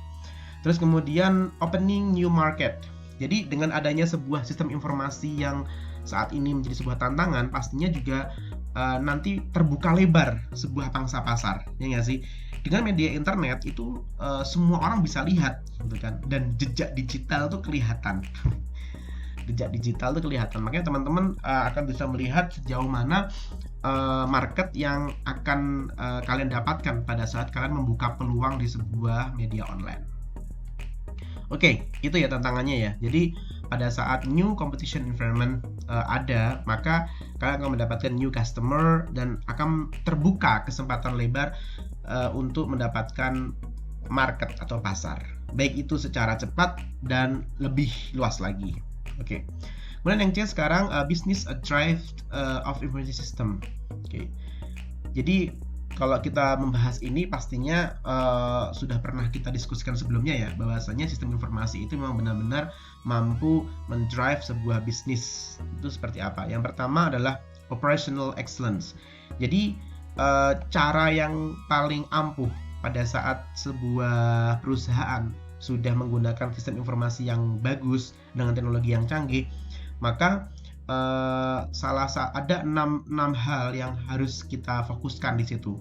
Terus kemudian opening new market. Jadi dengan adanya sebuah sistem informasi yang saat ini menjadi sebuah tantangan, pastinya juga nanti terbuka lebar sebuah pangsa pasar, ya nggak sih? Dengan media internet itu semua orang bisa lihat gitu kan, dan jejak digital tuh kelihatan. Makanya teman-teman akan bisa melihat sejauh mana market yang akan kalian dapatkan pada saat kalian membuka peluang di sebuah media online. Oke, itu ya tantangannya ya. Jadi pada saat new competition environment ada, maka kalian akan mendapatkan new customer dan akan terbuka kesempatan lebar untuk mendapatkan market atau pasar, baik itu secara cepat dan lebih luas lagi. Oke. Kemudian yang C sekarang business drive of information system. Oke. Jadi kalau kita membahas ini pastinya sudah pernah kita diskusikan sebelumnya ya, bahwasanya sistem informasi itu memang benar-benar mampu mendrive sebuah bisnis. Itu seperti apa? Yang pertama adalah operational excellence. Jadi cara yang paling ampuh pada saat sebuah perusahaan sudah menggunakan sistem informasi yang bagus dengan teknologi yang canggih, maka ada 6 hal yang harus kita fokuskan di situ,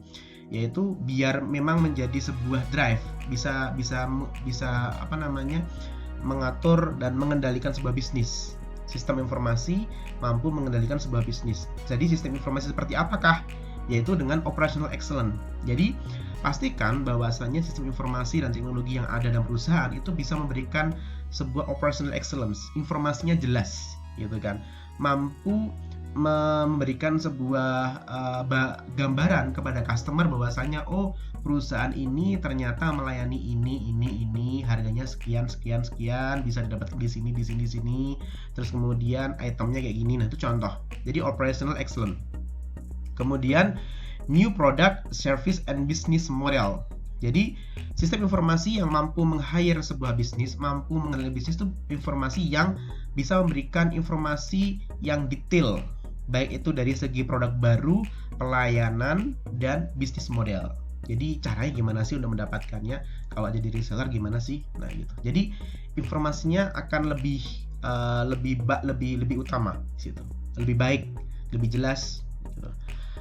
yaitu biar memang menjadi sebuah drive, bisa mengatur dan mengendalikan sebuah bisnis. Sistem informasi mampu mengendalikan sebuah bisnis. Jadi sistem informasi seperti apakah? Yaitu dengan operational excellence. Jadi pastikan bahwasannya sistem informasi dan teknologi yang ada dalam perusahaan itu bisa memberikan sebuah operational excellence. Informasinya jelas, gitu kan. Mampu memberikan sebuah gambaran kepada customer bahwasannya perusahaan ini ternyata melayani ini, harganya sekian, bisa didapatkan di sini, terus kemudian itemnya kayak gini. Nah, itu contoh. Jadi operational excellence. Kemudian new product, service, and business model. Jadi sistem informasi yang mampu meng-hire sebuah bisnis, mampu mengenali bisnis itu informasi yang bisa memberikan informasi yang detail, baik itu dari segi produk baru, pelayanan, dan bisnis model. Jadi caranya gimana sih untuk mendapatkannya? Kalau jadi reseller gimana sih? Nah gitu. Jadi informasinya akan lebih utama di situ, lebih baik, lebih jelas. Gitu.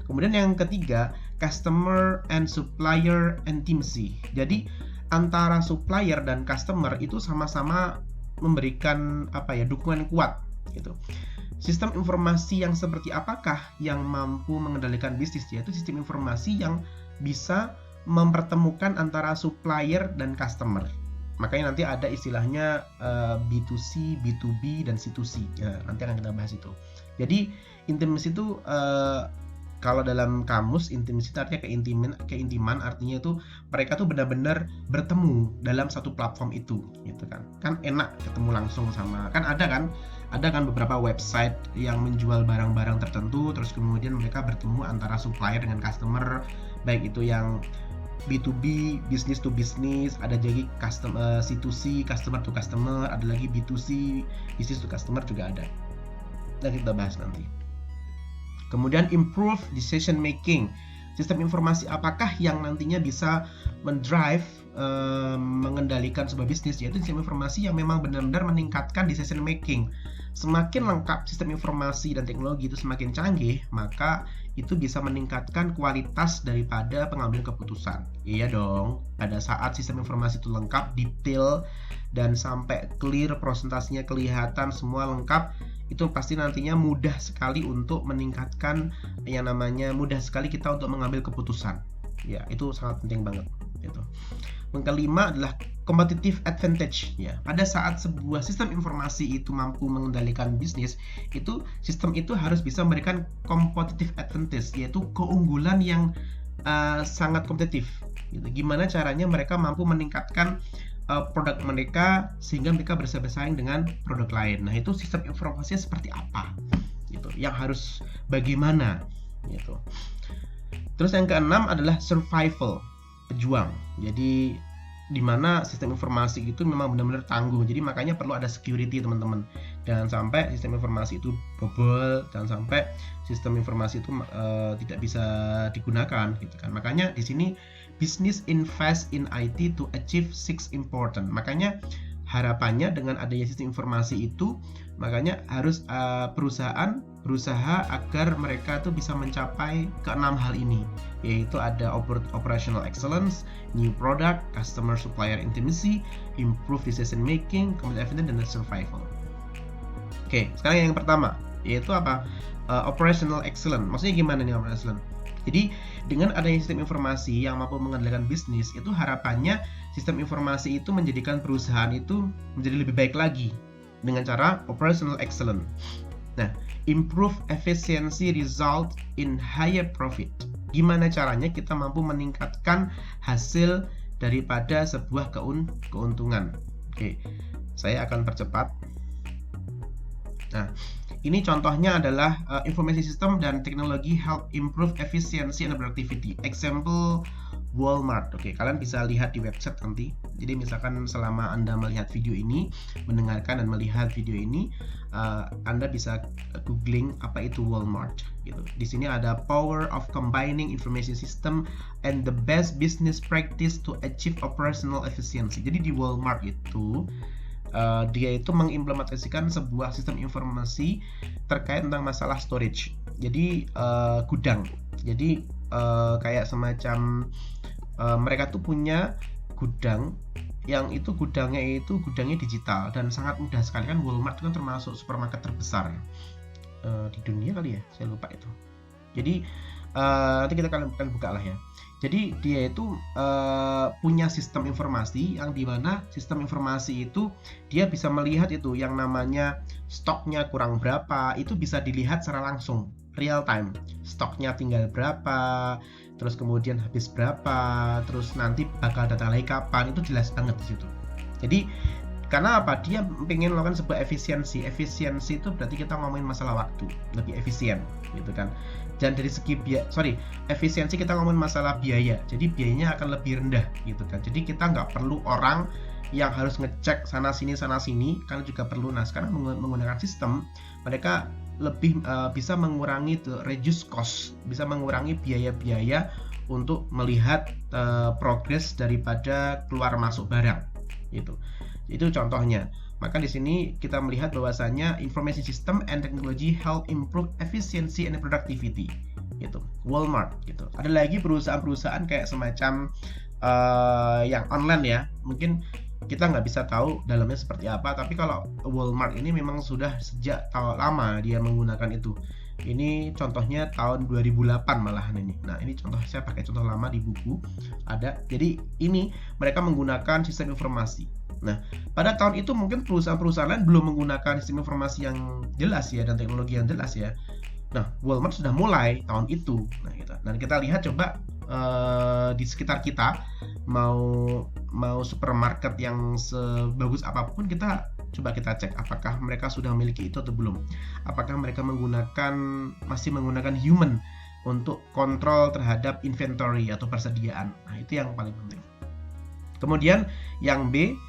Kemudian yang ketiga, customer and supplier intimacy. Jadi antara supplier dan customer itu sama-sama memberikan dukungan kuat gitu. Sistem informasi yang seperti apakah yang mampu mengendalikan bisnis? Yaitu sistem informasi yang bisa mempertemukan antara supplier dan customer. Makanya nanti ada istilahnya B2C, B2B, dan C2C. Ya, nanti akan kita bahas itu. Jadi intimacy itu kalau dalam kamus intimacy itu artinya keintiman, artinya itu mereka tuh benar-benar bertemu dalam satu platform itu, gitu kan. Kan enak ketemu langsung sama, kan ada kan beberapa website yang menjual barang-barang tertentu, terus kemudian mereka bertemu antara supplier dengan customer, baik itu yang B2B, business to business, ada jadi C2C, customer to customer, ada lagi B2C, business to customer juga ada. Dan kita bahas nanti. Kemudian improve decision making. Sistem informasi apakah yang nantinya bisa mendrive, mengendalikan sebuah bisnis? Yaitu sistem informasi yang memang benar-benar meningkatkan decision making. Semakin lengkap sistem informasi dan teknologi itu semakin canggih, maka itu bisa meningkatkan kualitas daripada pengambilan keputusan. Iya dong, pada saat sistem informasi itu lengkap, detail, dan sampai clear, presentasinya kelihatan, semua lengkap, itu pasti nantinya mudah sekali untuk meningkatkan yang namanya mudah sekali kita untuk mengambil keputusan. Ya, itu sangat penting banget gitu. Yang kelima adalah competitive advantage. Ya, pada saat sebuah sistem informasi itu mampu mengendalikan bisnis, itu sistem itu harus bisa memberikan competitive advantage, yaitu keunggulan yang sangat kompetitif. Gitu. Gimana caranya mereka mampu meningkatkan produk mereka sehingga mereka bisa bersaing dengan produk lain. Nah, itu sistem informasinya seperti apa? Gitu. Yang harus bagaimana? Gitu. Terus yang keenam adalah survival, pejuang. Jadi di mana sistem informasi itu memang benar-benar tangguh. Jadi makanya perlu ada security, teman-teman. Jangan sampai sistem informasi itu bobol, jangan sampai sistem informasi itu tidak bisa digunakan, gitu kan. Makanya di sini business invest in IT to achieve 6 important. Makanya harapannya dengan adanya sistem informasi itu, makanya harus perusahaan berusaha agar mereka tuh bisa mencapai keenam hal ini, yaitu ada operational excellence, new product, customer supplier intimacy, improve decision making, competitive advantage, dan survival. Oke, sekarang yang pertama yaitu apa? Operational excellence. Maksudnya gimana nih operational excellence? Jadi dengan adanya sistem informasi yang mampu mengendalikan bisnis, itu harapannya sistem informasi itu menjadikan perusahaan itu menjadi lebih baik lagi dengan cara operational excellence. Nah, improve efficiency result in higher profit. Gimana caranya kita mampu meningkatkan hasil daripada sebuah keuntungan? Oke, saya akan percepat. Nah, ini contohnya adalah information system dan teknologi help improve efficiency and productivity. Example Walmart. Oke, kalian bisa lihat di website nanti. Jadi misalkan selama Anda melihat video ini, mendengarkan dan melihat video ini, Anda bisa googling apa itu Walmart gitu. Di sini ada power of combining information system and the best business practice to achieve operational efficiency. Jadi di Walmart itu dia itu mengimplementasikan sebuah sistem informasi terkait tentang masalah storage. Jadi gudang. Jadi kayak semacam mereka tuh punya gudang yang itu gudangnya digital dan sangat mudah sekali. Kan Walmart itu kan termasuk supermarket terbesar di dunia kali ya, saya lupa itu. Jadi nanti kita kalian buka lah ya. Jadi dia itu punya sistem informasi yang dimana sistem informasi itu dia bisa melihat itu yang namanya stoknya kurang berapa, itu bisa dilihat secara langsung real time, stoknya tinggal berapa, terus kemudian habis berapa, terus nanti bakal datang lagi kapan, itu jelas banget di situ. Jadi karena apa? Dia pengen melakukan sebuah efisiensi. Efisiensi itu berarti kita ngomongin masalah waktu, lebih efisien, gitu kan. Dan dari segi efisiensi kita ngomongin masalah biaya. Jadi biayanya akan lebih rendah, gitu kan. Jadi kita nggak perlu orang yang harus ngecek sana sini, karena juga perlu. Nah, sekarang menggunakan sistem, mereka lebih bisa mengurangi reduce cost, bisa mengurangi biaya-biaya untuk melihat progres daripada keluar masuk barang, gitu. Itu contohnya. Maka di sini kita melihat bahwasanya information system and technology help improve efficiency and productivity. Gitu. Walmart gitu. Ada lagi perusahaan-perusahaan kayak semacam yang online ya, mungkin kita nggak bisa tahu dalamnya seperti apa, tapi kalau Walmart ini memang sudah sejak tahun lama dia menggunakan itu. Ini contohnya tahun 2008 malahan ini. Nah, ini contoh, saya pakai contoh lama di buku ada. Jadi ini mereka menggunakan sistem informasi. Nah, pada tahun itu mungkin perusahaan-perusahaan lain belum menggunakan sistem informasi yang jelas ya dan teknologi yang jelas ya. Nah, Walmart sudah mulai tahun itu. Nah, gitu. Dan kita lihat coba di sekitar kita, mau supermarket yang sebagus apapun, kita coba kita cek apakah mereka sudah memiliki itu atau belum. Apakah mereka masih menggunakan human untuk kontrol terhadap inventory atau persediaan. Nah, itu yang paling penting. Kemudian yang B,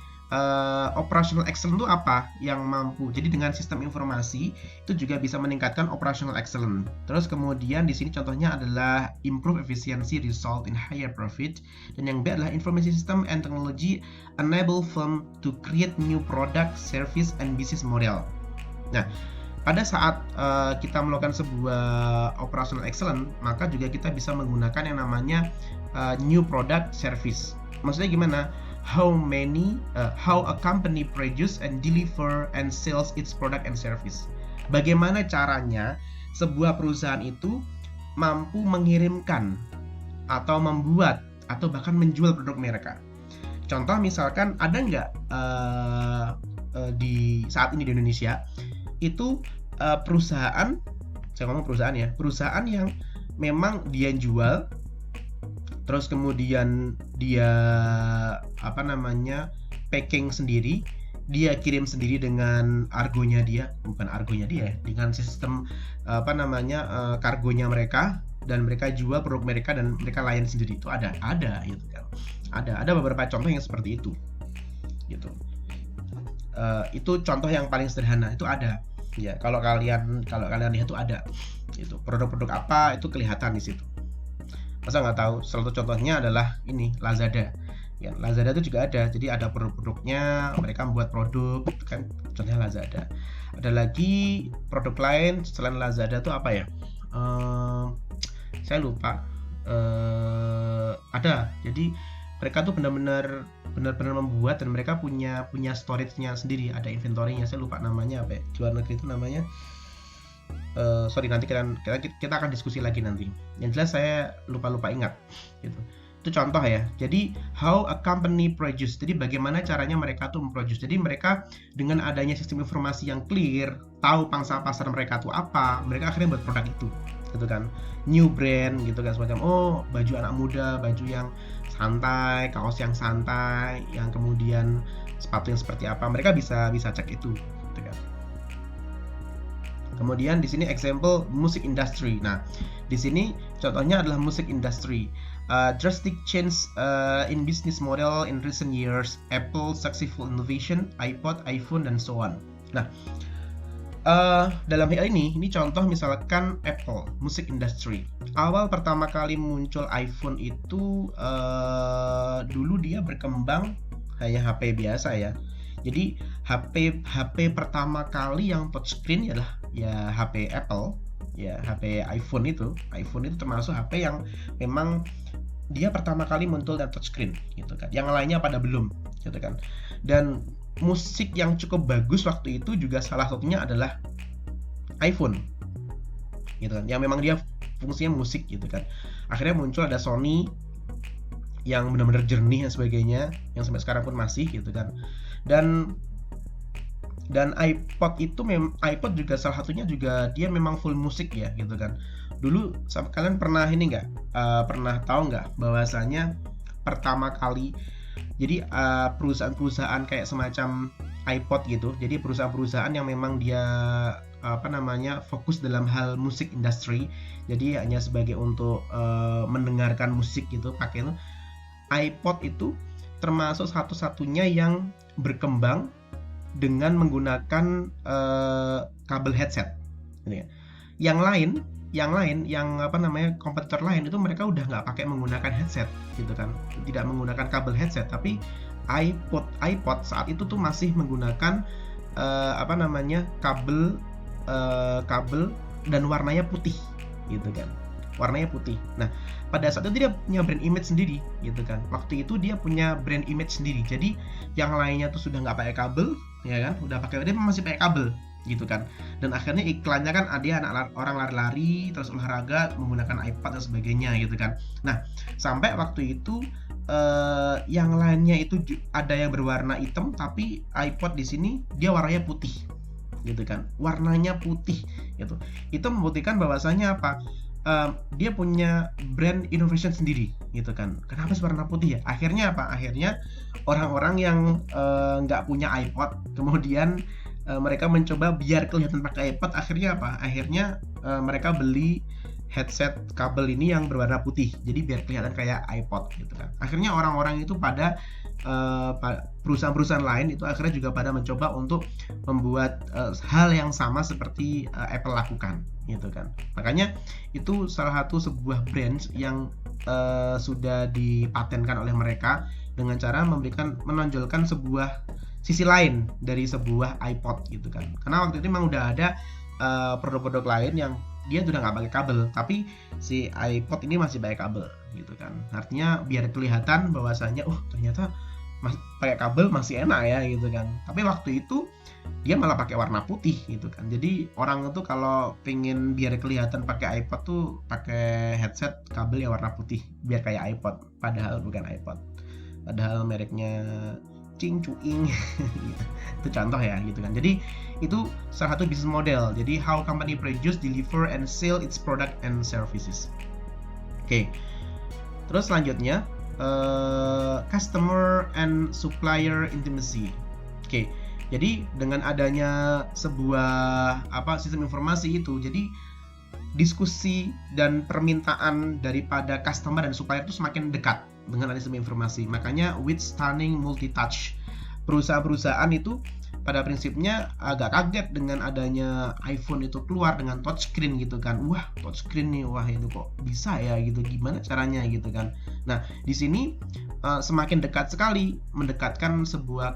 operational excellence itu apa? Yang mampu. Jadi dengan sistem informasi itu juga bisa meningkatkan operational excellence. Terus kemudian di sini contohnya adalah improve efficiency result in higher profit. Dan yang B adalah information system and technology enable firm to create new product, service, and business model. Nah, pada saat kita melakukan sebuah operational excellence, maka juga kita bisa menggunakan yang namanya new product service. Maksudnya gimana? How a company produce and deliver and sells its product and service. Bagaimana caranya sebuah perusahaan itu mampu mengirimkan atau membuat atau bahkan menjual produk mereka. Contoh misalkan ada nggak di saat ini di Indonesia itu perusahaan, saya ngomong perusahaan ya, perusahaan yang memang dia jual, terus kemudian dia packing sendiri, dia kirim sendiri dengan argonya dia, dengan sistem kargonya mereka, dan mereka jual produk mereka dan mereka layani sendiri. Itu ada gitu kan. Ada beberapa contoh yang seperti itu gitu. Itu contoh yang paling sederhana, itu ada ya. Kalau kalian lihat itu ada itu produk-produk apa itu kelihatan di situ. Masa nggak tahu? Salah satu contohnya adalah ini Lazada. Ya, Lazada itu juga ada. Jadi ada produk-produknya, mereka membuat produk, itu kan contohnya Lazada. Ada lagi produk lain selain Lazada itu apa ya? Saya lupa. Ada. Jadi mereka tuh benar-benar membuat dan mereka punya storage-nya sendiri, ada inventory-nya. Saya lupa namanya apa ya. Di luar negeri itu namanya nanti kita akan diskusi lagi nanti. Yang jelas saya lupa ingat gitu. Itu contoh ya. Jadi how a company produce. Jadi bagaimana caranya mereka tuh memproduce. Jadi mereka dengan adanya sistem informasi yang clear, tahu pangsa pasar mereka tuh apa, mereka akhirnya buat produk itu gitu kan. New brand gitu kan, semacam baju anak muda, baju yang santai, kaos yang santai, yang kemudian sepatu yang seperti apa, mereka bisa cek itu gitu kan. Kemudian di sini example music industry. Nah, di sini contohnya adalah music industry. Drastic change in business model in recent years. Apple successful innovation, iPod, iPhone, dan so on. Nah, dalam hal ini contoh misalkan Apple music industry. Awal pertama kali muncul iPhone itu dulu dia berkembang hanya HP biasa ya. Jadi HP pertama kali yang touchscreen adalah ya HP Apple, ya HP iPhone itu termasuk HP yang memang dia pertama kali muncul dan touchscreen gitu kan. Yang lainnya pada belum gitu kan. Dan musik yang cukup bagus waktu itu juga salah satunya adalah iPhone gitu kan. Yang memang dia fungsinya musik gitu kan. Akhirnya muncul ada Sony yang benar-benar jernih dan sebagainya, yang sampai sekarang pun masih gitu kan. Dan iPod juga salah satunya juga dia memang full musik ya gitu kan. Dulu kalian pernah pernah tahu nggak bahwasanya pertama kali jadi perusahaan-perusahaan kayak semacam iPod gitu, jadi perusahaan-perusahaan yang memang dia fokus dalam hal musik industry, jadi hanya sebagai untuk mendengarkan musik gitu pakai itu. iPod itu termasuk satu-satunya yang berkembang dengan menggunakan kabel headset gitu ya. Yang lain kompetitor lain itu mereka udah nggak pakai menggunakan headset gitu kan, tidak menggunakan kabel headset, tapi iPod saat itu tuh masih menggunakan kabel dan warnanya putih gitu kan. warnanya putih. Nah, pada saat itu dia punya brand image sendiri gitu kan. Waktu itu dia punya brand image sendiri. Jadi yang lainnya tuh sudah nggak pakai kabel, ya kan? Udah pakai, dia masih pakai kabel gitu kan. Dan akhirnya iklannya kan ada orang lari-lari terus olahraga menggunakan iPad dan sebagainya gitu kan. Nah, sampai waktu itu yang lainnya itu ada yang berwarna hitam, tapi iPod di sini dia warnanya putih gitu kan, warnanya putih gitu. Itu membuktikan bahwasanya apa, dia punya brand innovation sendiri gitu kan. Kenapa warna putih ya? Akhirnya apa? Akhirnya orang-orang yang nggak punya iPod kemudian mereka mencoba biar kelihatan pakai iPod, akhirnya apa? Akhirnya mereka beli headset kabel ini yang berwarna putih, jadi biar kelihatan kayak iPod gitu kan. Akhirnya orang-orang itu pada perusahaan-perusahaan lain itu akhirnya juga pada mencoba untuk membuat hal yang sama seperti Apple lakukan gitu kan. Makanya itu salah satu sebuah brand yang sudah dipatenkan oleh mereka dengan cara menonjolkan sebuah sisi lain dari sebuah iPod gitu kan. Karena waktu itu memang udah ada produk-produk lain yang dia sudah nggak pakai kabel, tapi si iPod ini masih pakai kabel gitu kan. Artinya biar kelihatan bahwasanya ternyata pakai kabel masih enak ya gitu kan. Tapi waktu itu dia malah pakai warna putih gitu kan. Jadi orang itu kalau pengen biar kelihatan pakai iPod tuh pakai headset kabel yang warna putih biar kayak iPod, padahal bukan iPod. Padahal mereknya Cing Cuing itu contoh ya gitu kan. Jadi itu salah satu business model. Jadi how company produce, deliver, and sell its product and services. Oke. Terus selanjutnya customer and supplier intimacy. Oke. Jadi dengan adanya sebuah sistem informasi itu, jadi diskusi dan permintaan daripada customer dan supplier itu semakin dekat dengan adanya sistem informasi. Makanya with stunning multi-touch, perusahaan-perusahaan itu pada prinsipnya agak kaget dengan adanya iPhone itu keluar dengan touchscreen gitu kan. Wah, touchscreen nih, wah itu kok bisa ya gitu, gimana caranya gitu kan. Nah, di sini semakin dekat sekali mendekatkan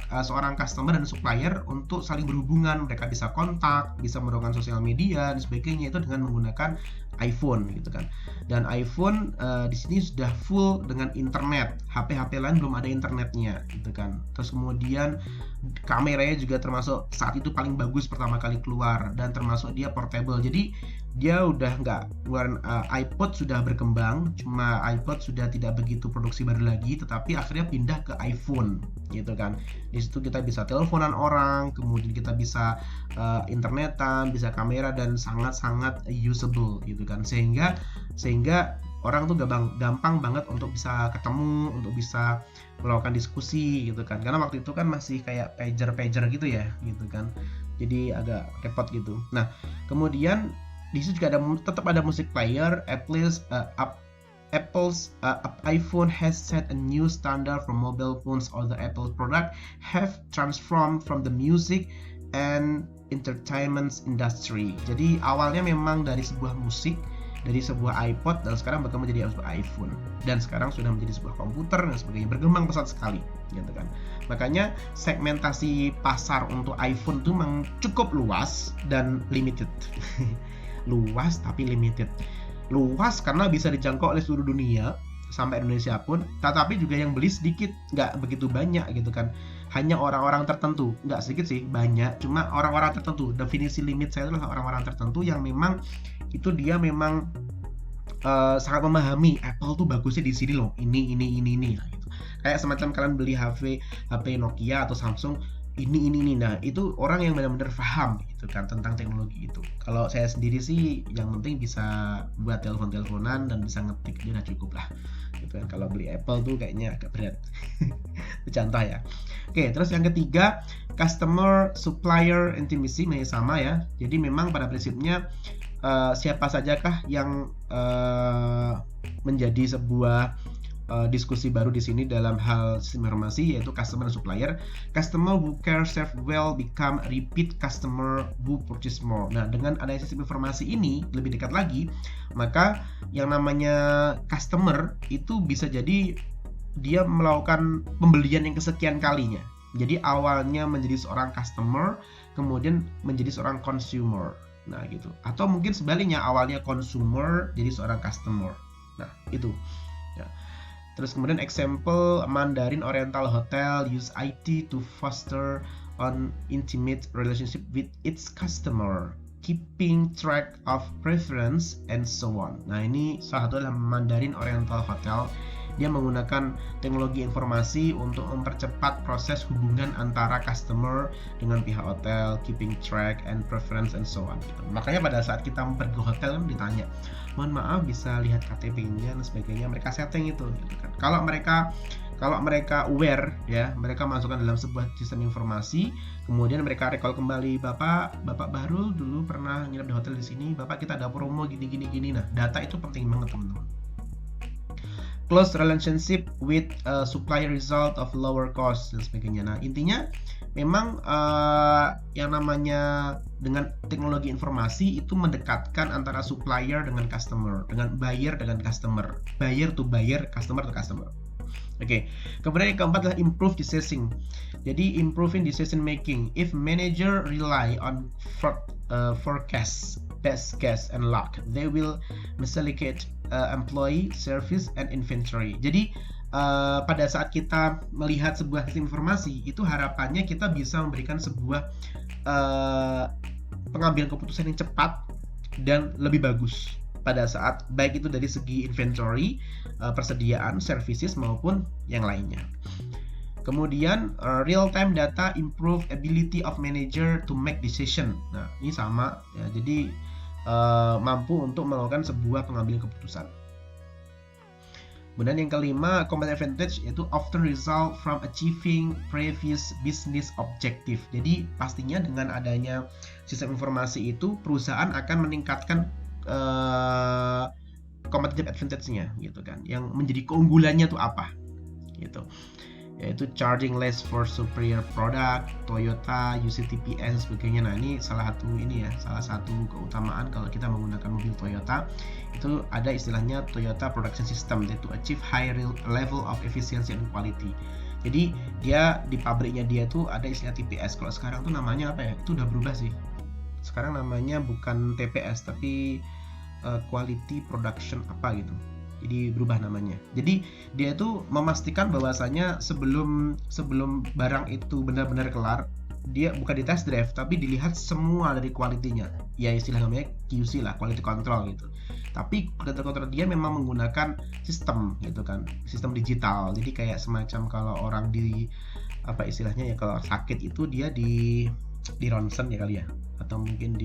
seorang customer dan supplier untuk saling berhubungan. Mereka bisa kontak, bisa menggunakan sosial media dan sebagainya itu dengan menggunakan iPhone gitu kan. Dan iPhone di sini sudah full dengan internet. HP-HP lain belum ada internetnya gitu kan. Terus kemudian kameranya juga termasuk saat itu paling bagus pertama kali keluar, dan termasuk dia portable. Jadi dia udah nggak iPod sudah berkembang, cuma iPod sudah tidak begitu produksi baru lagi, tetapi akhirnya pindah ke iPhone gitu kan. Di situ kita bisa teleponan orang, kemudian kita bisa internetan, bisa kamera, dan sangat-sangat usable gitu kan. Sehingga orang tuh gampang banget untuk bisa ketemu, untuk bisa melakukan diskusi gitu kan. Karena waktu itu kan masih kayak pager gitu ya gitu kan. Jadi agak repot gitu. Nah, kemudian di situ juga tetap ada music player. Apple's iPhone has set a new standard for mobile phones. All the Apple product have transformed from the music and entertainment industry. Jadi awalnya memang dari sebuah musik, dari sebuah iPod, dan sekarang berkembang menjadi sebuah iPhone, dan sekarang sudah menjadi sebuah komputer dan sebagainya, berkembang pesat sekali gitu kan. Makanya segmentasi pasar untuk iPhone itu memang cukup luas dan limited. Luas tapi limited. Luas karena bisa dijangkau oleh seluruh dunia sampai Indonesia pun, tetapi juga yang beli sedikit, nggak begitu banyak gitu kan. Hanya orang-orang tertentu, nggak sedikit sih, banyak, cuma orang-orang tertentu. Definisi limit saya adalah orang-orang tertentu yang memang itu dia memang sangat memahami Apple tuh bagusnya di sini loh, ini lah gitu. Kayak semacam kalian beli HP Nokia atau Samsung, ini. Nah, itu orang yang benar-benar paham gitu kan tentang teknologi itu. Kalau saya sendiri sih yang penting bisa buat telepon-teleponan dan bisa ngetik, dia udah cukup lah gitu kan. Kalau beli Apple tuh kayaknya agak berat. Itu contoh ya. Oke, terus yang ketiga, customer supplier intimacy masih sama ya. Jadi memang pada prinsipnya siapa sajakah yang menjadi sebuah diskusi baru di sini dalam hal sistem informasi, yaitu customer dan supplier. Customer who care serve well become repeat customer who purchase more. Nah, dengan adanya sistem informasi ini lebih dekat lagi, maka yang namanya customer itu bisa jadi dia melakukan pembelian yang kesekian kalinya. Jadi awalnya menjadi seorang customer, kemudian menjadi seorang consumer Nah, gitu. Atau mungkin sebaliknya, awalnya consumer jadi seorang customer. Nah, itu. Ya. Terus kemudian example, Mandarin Oriental Hotel use IT to foster an intimate relationship with its customer, keeping track of preference and so on. Nah, ini salah satu adalah Mandarin Oriental Hotel. Dia menggunakan teknologi informasi untuk mempercepat proses hubungan antara customer dengan pihak hotel, keeping track and preference and so on. Gitu. Makanya pada saat kita pergi ke hotel kan ditanya, mohon maaf bisa lihat KTP-nya dan sebagainya, mereka setting itu gitu kan. Kalau mereka aware ya, mereka masukkan dalam sebuah sistem informasi, kemudian mereka recall kembali, Bapak Bahrul dulu pernah nginep di hotel di sini, Bapak kita ada promo gini. Nah, data itu penting banget teman-teman. Close relationship with supplier result of lower cost dan sebagainya. Nah, intinya memang yang namanya dengan teknologi informasi itu mendekatkan antara supplier dengan customer, dengan buyer dengan customer, buyer to buyer, customer to customer. Oke. Kemudian yang keempat adalah improve decision. Jadi improving decision making. If manager rely on forecast, best guess and luck, they will misallocate employee, service and inventory. Jadi pada saat kita melihat sebuah sistem informasi, itu harapannya kita bisa memberikan sebuah pengambilan keputusan yang cepat dan lebih bagus pada saat baik itu dari segi inventory, persediaan, services maupun yang lainnya. Kemudian real-time data improve ability of manager to make decision. Nah, ini sama ya. Jadi mampu untuk melakukan sebuah pengambilan keputusan. Kemudian yang kelima, competitive advantage, yaitu often result from achieving previous business objective. Jadi pastinya dengan adanya sistem informasi itu perusahaan akan meningkatkan competitive advantage-nya gitu kan. Yang menjadi keunggulannya tuh apa? Gitu. Yaitu charging less for superior product, Toyota, UCTPS sebagainya. Nah, ini salah satu keutamaan kalau kita menggunakan mobil Toyota. Itu ada istilahnya Toyota Production System, yaitu achieve high level of efficiency and quality. Jadi dia di pabriknya dia tuh ada istilah TPS. Kalau sekarang tuh namanya apa ya? Itu udah berubah sih. Sekarang namanya bukan TPS tapi quality production apa gitu. Jadi berubah namanya. Jadi dia itu memastikan bahwasanya sebelum barang itu benar-benar kelar, dia bukan di test drive tapi dilihat semua dari kualitinya. Ya istilah namanya QC lah, quality control gitu. Tapi quality control dia memang menggunakan sistem gitu kan, sistem digital. Jadi kayak semacam kalau orang di apa istilahnya ya, kalau sakit itu dia di ronsen ya kali ya, atau mungkin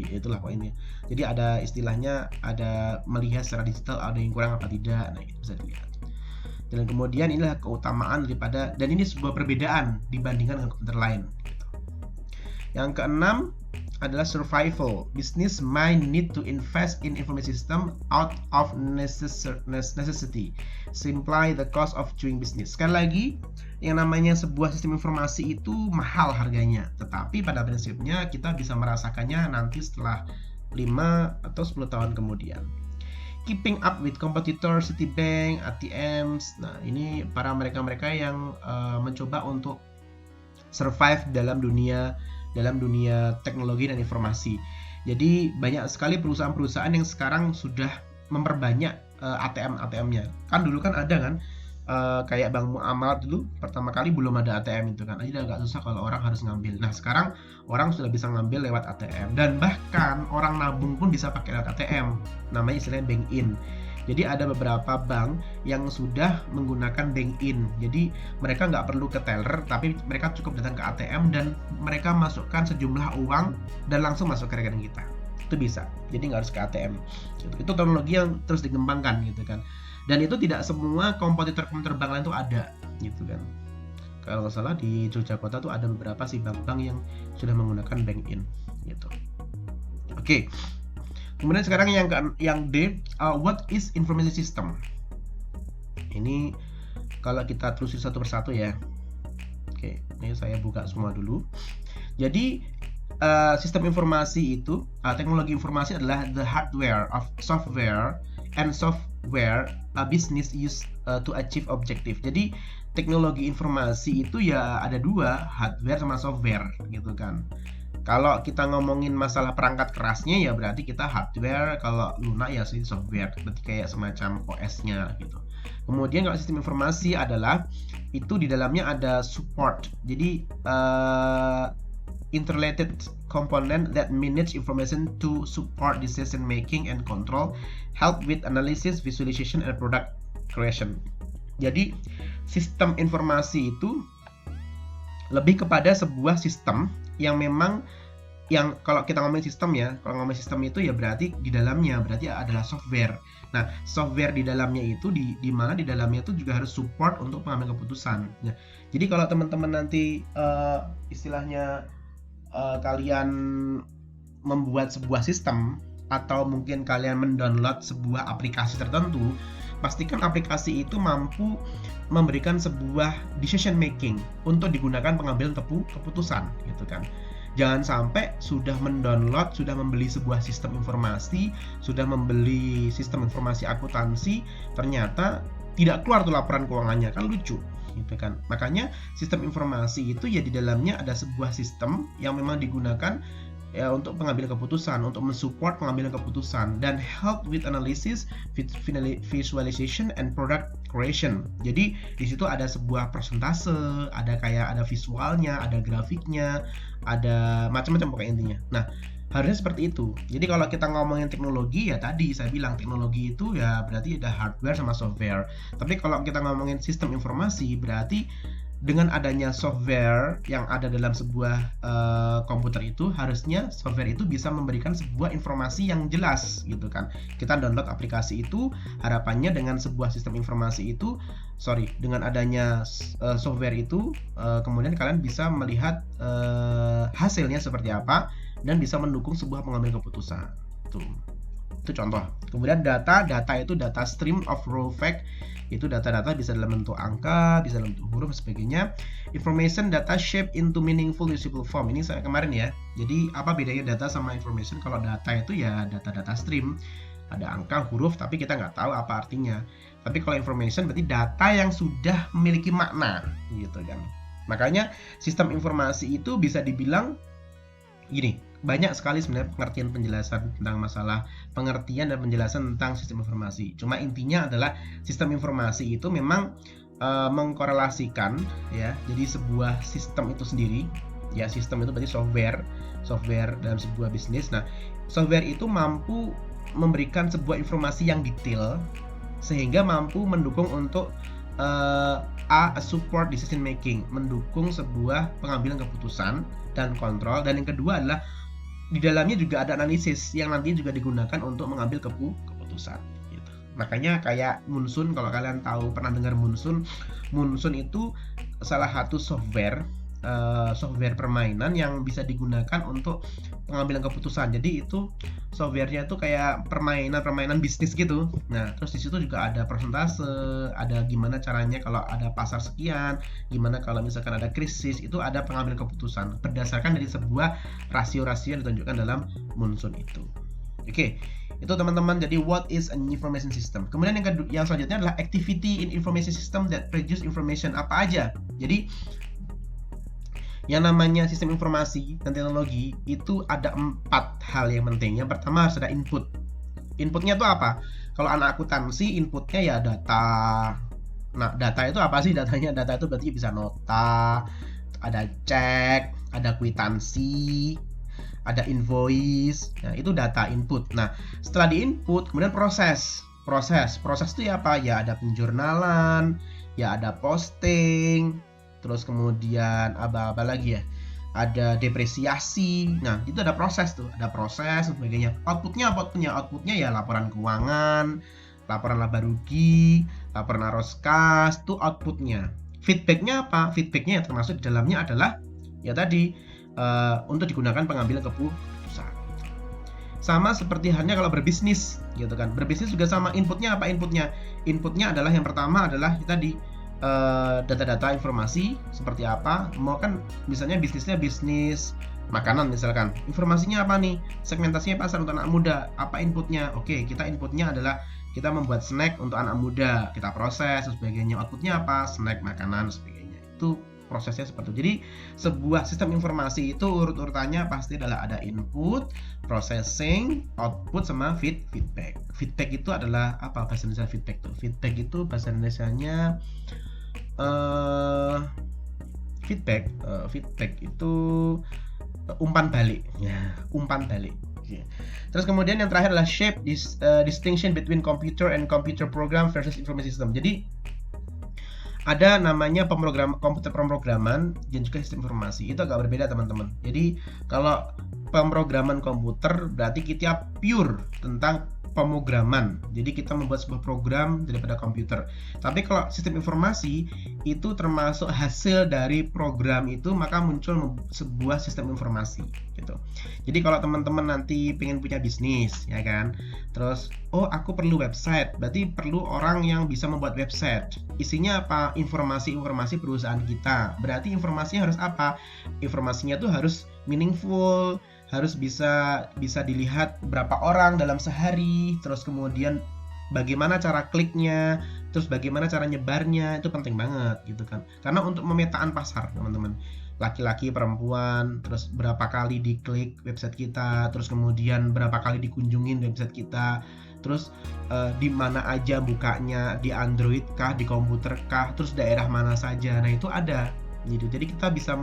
itulah poinnya. Jadi ada istilahnya, ada melihat secara digital ada yang kurang apa tidak. Nah, itu bisa dilihat. Dan kemudian inilah keutamaan daripada, dan ini sebuah perbedaan dibandingkan dengan komputer lain gitu. Yang keenam adalah survival. Business might need to invest in information system out of necessity, simplify the cost of doing business. Sekali lagi, yang namanya sebuah sistem informasi itu mahal harganya, tetapi pada prinsipnya kita bisa merasakannya nanti setelah 5 atau 10 tahun kemudian. Keeping up with competitor, Citibank, ATMs. Nah, ini para mereka yang mencoba untuk survive dalam dunia teknologi dan informasi. Jadi banyak sekali perusahaan-perusahaan yang sekarang sudah memperbanyak ATM-nya. Kan dulu kan ada kan, kayak Bank Muamalat dulu pertama kali belum ada ATM itu kan, aja agak susah kalau orang harus ngambil. Nah, sekarang orang sudah bisa ngambil lewat ATM, dan bahkan orang nabung pun bisa pakai lewat ATM. Namanya istilahnya bank in. Jadi ada beberapa bank yang sudah menggunakan bank in. Jadi mereka nggak perlu ke teller, tapi mereka cukup datang ke ATM dan mereka masukkan sejumlah uang dan langsung masuk ke rekening kita. Itu bisa. Jadi nggak harus ke ATM. Itu teknologi yang terus dikembangkan gitu kan. Dan itu tidak semua kompetitor bank lain itu ada gitu kan. Kalau nggak salah di Yogyakarta tuh ada beberapa sih bank-bank yang sudah menggunakan bank in gitu. Oke. Kemudian sekarang yang D, what is information system? Ini kalau kita telusuri satu persatu ya. Oke, ini saya buka semua dulu. Jadi sistem informasi itu, teknologi informasi adalah the hardware of software and software a business use to achieve objective. Jadi teknologi informasi itu ya ada dua, hardware sama software gitu kan. Kalau kita ngomongin masalah perangkat kerasnya ya berarti kita hardware, kalau lunak ya sih software, berarti kayak semacam OS-nya gitu. Kemudian kalau sistem informasi adalah itu di dalamnya ada support. Jadi interrelated component that manage information to support decision making and control, help with analysis, visualization, and product creation. Jadi sistem informasi itu lebih kepada sebuah sistem yang memang kalau kita ngomongin sistem ya, kalau ngomongin sistem itu ya berarti di dalamnya berarti adalah software. Nah, software di dalamnya itu di mana di dalamnya itu juga harus support untuk pengambilan keputusan. Nah, jadi kalau teman-teman nanti istilahnya kalian membuat sebuah sistem atau mungkin kalian mendownload sebuah aplikasi tertentu, pastikan aplikasi itu mampu memberikan sebuah decision making untuk digunakan pengambilan keputusan gitu kan. Jangan sampai sudah mendownload, sudah membeli sebuah sistem informasi, sudah membeli sistem informasi akuntansi, ternyata tidak keluar tuh laporan keuangannya, kan lucu gitu kan. Makanya sistem informasi itu ya di dalamnya ada sebuah sistem yang memang digunakan ya untuk pengambilan keputusan, untuk mensupport pengambilan keputusan dan help with analysis, visualization, and product creation. Jadi di situ ada sebuah persentase, ada visualnya, ada grafiknya, ada macam-macam pokoknya intinya. Nah, harusnya seperti itu. Jadi kalau kita ngomongin teknologi ya tadi saya bilang teknologi itu ya berarti ada hardware sama software. Tapi kalau kita ngomongin sistem informasi berarti dengan adanya software yang ada dalam sebuah komputer itu harusnya software itu bisa memberikan sebuah informasi yang jelas gitu kan. Kita download aplikasi itu, harapannya dengan sebuah sistem informasi itu, dengan adanya software itu kemudian kalian bisa melihat hasilnya seperti apa dan bisa mendukung sebuah pengambilan keputusan. Itu contoh. Kemudian data itu data stream of raw fact, itu data-data bisa dalam bentuk angka, bisa dalam bentuk huruf, sebagainya. Information data shape into meaningful usable form. Ini saya kemarin ya. Jadi apa bedanya data sama information? Kalau data itu ya data stream, ada angka, huruf, tapi kita nggak tahu apa artinya. Tapi kalau information berarti data yang sudah memiliki makna, gitu kan. Makanya sistem informasi itu bisa dibilang gini, banyak sekali sebenarnya penjelasan tentang masalah pengertian dan penjelasan tentang sistem informasi. Cuma intinya adalah sistem informasi itu memang mengkorelasikan ya. Jadi sebuah sistem itu sendiri, ya sistem itu berarti software dalam sebuah bisnis. Nah, software itu mampu memberikan sebuah informasi yang detail sehingga mampu mendukung untuk support decision making, mendukung sebuah pengambilan keputusan dan kontrol. Dan yang kedua adalah di dalamnya juga ada analisis yang nantinya juga digunakan untuk mengambil keputusan gitu. Makanya kayak Munsun, kalau kalian tahu pernah dengar Munsun itu salah satu software permainan yang bisa digunakan untuk pengambilan keputusan. Jadi itu softwarenya itu kayak permainan bisnis gitu. Nah, terus di situ juga ada persentase, ada gimana caranya kalau ada pasar sekian, gimana kalau misalkan ada krisis, itu ada pengambilan keputusan berdasarkan dari sebuah rasio-rasio yang ditunjukkan dalam Munsun itu. Oke, itu teman-teman. Jadi what is an information system? Kemudian yang selanjutnya adalah activity in information system that produce information. Apa aja? Jadi yang namanya sistem informasi dan teknologi itu ada 4 hal yang penting. Yang pertama harus ada input. Inputnya itu apa? Kalau anak akuntansi inputnya ya data. Nah, data itu apa sih datanya? Data itu berarti bisa nota, ada cek, ada kwitansi, ada invoice. Nah, itu data input. Nah, setelah di input kemudian proses itu ya apa? Ya ada penjurnalan, ya ada posting, terus kemudian apa lagi ya, ada depresiasi. Nah, itu ada proses sebagainya. Outputnya ya laporan keuangan, laporan laba rugi, laporan arus kas, itu outputnya. Feedbacknya apa? Feedbacknya yang termasuk di dalamnya adalah ya tadi untuk digunakan pengambilan keputusan. Sama seperti halnya kalau berbisnis gitu kan. Berbisnis juga sama. Inputnya apa? Inputnya adalah yang pertama adalah tadi data-data informasi seperti apa. Mau kan misalnya bisnisnya bisnis makanan misalkan, informasinya apa nih? Segmentasinya pasar untuk anak muda. Apa inputnya? Oke, kita inputnya adalah kita membuat snack untuk anak muda, kita proses dan sebagainya. Outputnya apa? Snack, makanan, sebagainya. Itu prosesnya seperti itu. Jadi sebuah sistem informasi itu urut-urutannya pasti adalah ada input, processing, output, sama feedback. Feedback itu adalah apa bahasa Indonesia feedback tuh? Feedback itu bahasa Indonesianya feedback itu umpan balik ya, umpan balik. Terus kemudian yang terakhir adalah shape distinction between computer and computer program versus information system. Jadi ada namanya komputer pemrograman dan juga sistem informasi. Itu agak berbeda teman-teman. Jadi kalau pemrograman komputer berarti kita pure tentang pemrograman. Jadi kita membuat sebuah program daripada komputer. Tapi kalau sistem informasi itu termasuk hasil dari program itu, maka muncul sebuah sistem informasi gitu. Jadi kalau teman-teman nanti pengen punya bisnis ya kan, terus aku perlu website, berarti perlu orang yang bisa membuat website. Isinya apa? Informasi perusahaan kita. Berarti informasinya harus apa? Informasinya tuh harus meaningful, harus bisa dilihat berapa orang dalam sehari, terus kemudian bagaimana cara kliknya, terus bagaimana cara nyebarnya, itu penting banget gitu kan. Karena untuk memetaan pasar teman-teman, laki-laki, perempuan, terus berapa kali diklik website kita, terus kemudian berapa kali dikunjungin website kita, terus di mana aja bukanya, di Android kah, di komputer kah, terus daerah mana saja. Nah itu ada gitu. Jadi kita bisa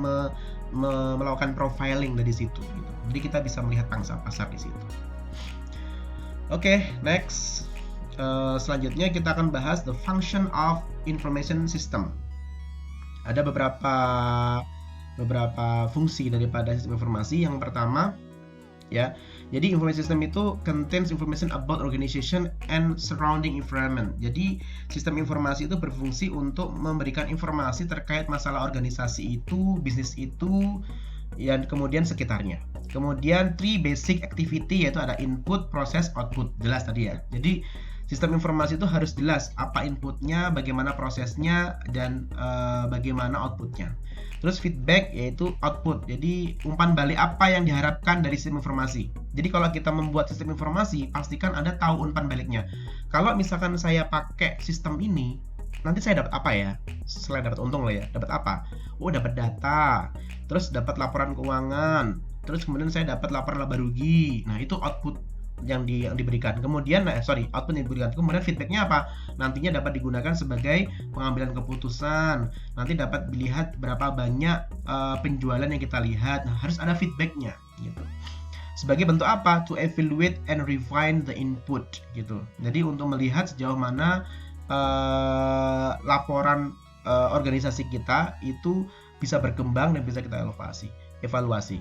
melakukan profiling dari situ gitu. Jadi kita bisa melihat pangsa pasar di situ. Oke, next. Selanjutnya kita akan bahas the function of information system. Ada beberapa fungsi daripada sistem informasi. Yang pertama ya, jadi information system itu contains information about organization and surrounding environment. Jadi sistem informasi itu berfungsi untuk memberikan informasi terkait masalah organisasi itu, bisnis itu, dan kemudian sekitarnya. Kemudian three basic activity, yaitu ada input, process, output. Jelas tadi ya. Jadi sistem informasi itu harus jelas apa inputnya, bagaimana prosesnya, dan bagaimana outputnya. Terus feedback yaitu output. Jadi umpan balik apa yang diharapkan dari sistem informasi. Jadi kalau kita membuat sistem informasi, pastikan Anda tahu umpan baliknya. Kalau misalkan saya pakai sistem ini, nanti saya dapat apa ya? Selain dapat untung lah ya, dapat apa? Dapat data, terus dapat laporan keuangan, terus kemudian saya dapat laporan laba rugi. Nah itu output yang diberikan. Kemudian output yang diberikan. Kemudian feedbacknya apa? Nantinya dapat digunakan sebagai pengambilan keputusan. Nanti dapat dilihat berapa banyak penjualan yang kita lihat. Nah, harus ada feedbacknya gitu. Sebagai bentuk apa? To evaluate and refine the input gitu. Jadi untuk melihat sejauh mana laporan organisasi kita itu bisa berkembang dan bisa kita evaluasi.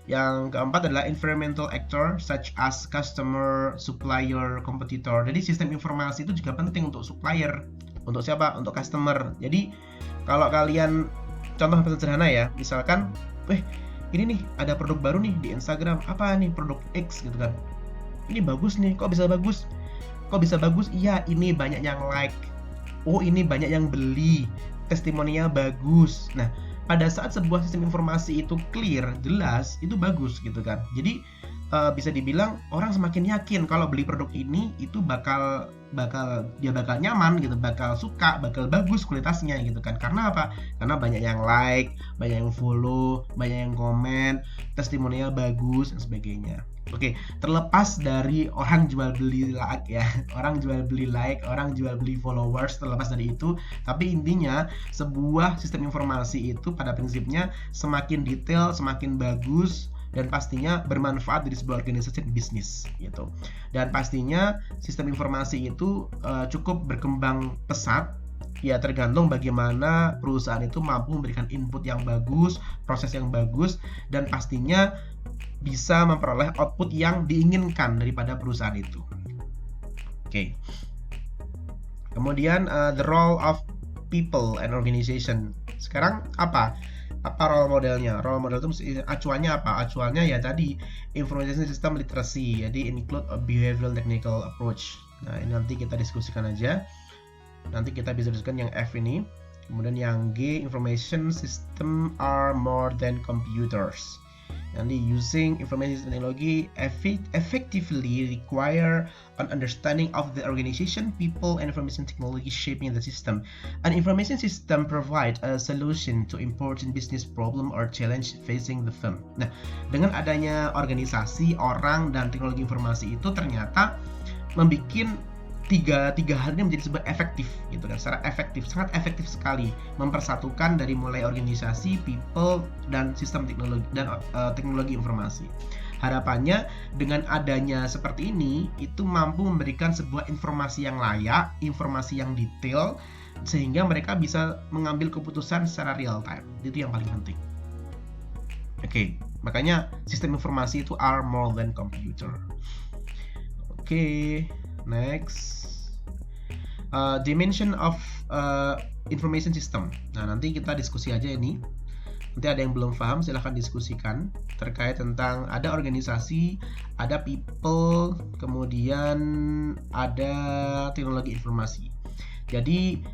Yang keempat adalah environmental actor such as customer, supplier, competitor. Jadi sistem informasi itu juga penting untuk supplier. Untuk siapa? Untuk customer. Jadi kalau kalian contoh sederhana ya, misalkan ini nih ada produk baru nih di Instagram, apa nih produk X gitu kan. Ini bagus nih, kok bisa bagus? Iya, ini banyak yang like. Ini banyak yang beli. Testimoninya bagus. Nah, pada saat sebuah sistem informasi itu clear, jelas, itu bagus gitu kan. Jadi bisa dibilang orang semakin yakin kalau beli produk ini itu bakal nyaman gitu, bakal suka, bakal bagus kualitasnya gitu kan. Karena apa? Karena banyak yang like, banyak yang follow, banyak yang komen, testimoninya bagus dan sebagainya. Oke, terlepas dari orang jual beli like ya, orang jual beli like, orang jual beli followers, terlepas dari itu, tapi intinya sebuah sistem informasi itu pada prinsipnya semakin detail, semakin bagus, dan pastinya bermanfaat dari sebuah organisasi bisnis gitu. Dan pastinya sistem informasi itu cukup berkembang pesat. Ya tergantung bagaimana perusahaan itu mampu memberikan input yang bagus, proses yang bagus, dan pastinya bisa memperoleh output yang diinginkan daripada perusahaan itu. Oke. Kemudian the role of people and organization. Sekarang apa role modelnya? Role model itu acuannya apa? Acuannya ya tadi information system literacy. Jadi include a behavioral technical approach. Nah, ini nanti kita diskusikan aja. Nanti kita bisa diskusikan yang F ini. Kemudian yang G, information system are more than computers. Nanti using information technology effectively require an understanding of the organization, people, and information technology shaping the system. An information system provide a solution to important business problem or challenge facing the firm. Nah, dengan adanya organisasi, orang, dan teknologi informasi itu ternyata membuat tiga hal ini menjadi sebuah efektif gitu kan, secara efektif, sangat efektif sekali mempersatukan dari mulai organisasi, people, dan sistem teknologi dan teknologi informasi. Harapannya dengan adanya seperti ini itu mampu memberikan sebuah informasi yang layak, informasi yang detail, sehingga mereka bisa mengambil keputusan secara real time. Itu yang paling penting. Oke, makanya sistem informasi itu are more than computer. Oke, next. Dimension of information system. Nah, nanti kita diskusi aja ini. Nanti ada yang belum paham, silahkan diskusikan terkait tentang ada organisasi, ada people, kemudian ada teknologi informasi. Jadi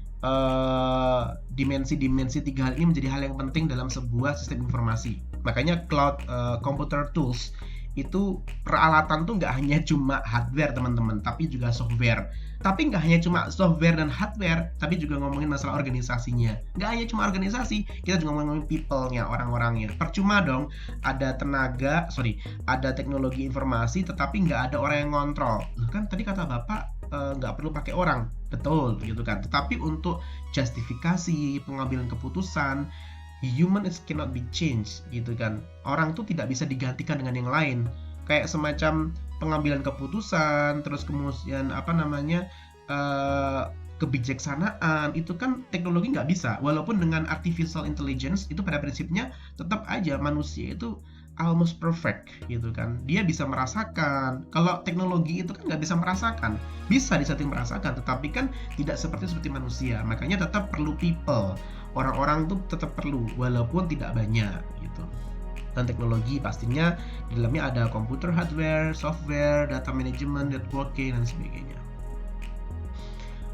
dimensi-dimensi tiga hal ini menjadi hal yang penting dalam sebuah sistem informasi. Makanya cloud computer tools itu peralatan tuh nggak hanya cuma hardware teman-teman, tapi juga software. Tapi nggak hanya cuma software dan hardware, tapi juga ngomongin masalah organisasinya. Nggak hanya cuma organisasi, kita juga ngomongin people-nya, orang-orangnya. Percuma dong ada ada teknologi informasi, tetapi nggak ada orang yang ngontrol. Kan tadi kata Bapak nggak perlu pakai orang, betul gitu kan. Tetapi untuk justifikasi pengambilan keputusan, human is cannot be changed gitu kan. Orang tuh tidak bisa digantikan dengan yang lain. Kayak semacam pengambilan keputusan, terus kemudian kebijaksanaan itu kan teknologi nggak bisa. Walaupun dengan artificial intelligence itu pada prinsipnya tetap aja manusia itu almost perfect gitu kan. Dia bisa merasakan. Kalau teknologi itu kan nggak bisa merasakan. Bisa disetting merasakan, tetapi kan tidak seperti manusia. Makanya tetap perlu people. Orang-orang tuh tetap perlu, walaupun tidak banyak gitu. Dan teknologi pastinya di dalamnya ada komputer, hardware, software, data management, networking, dan sebagainya.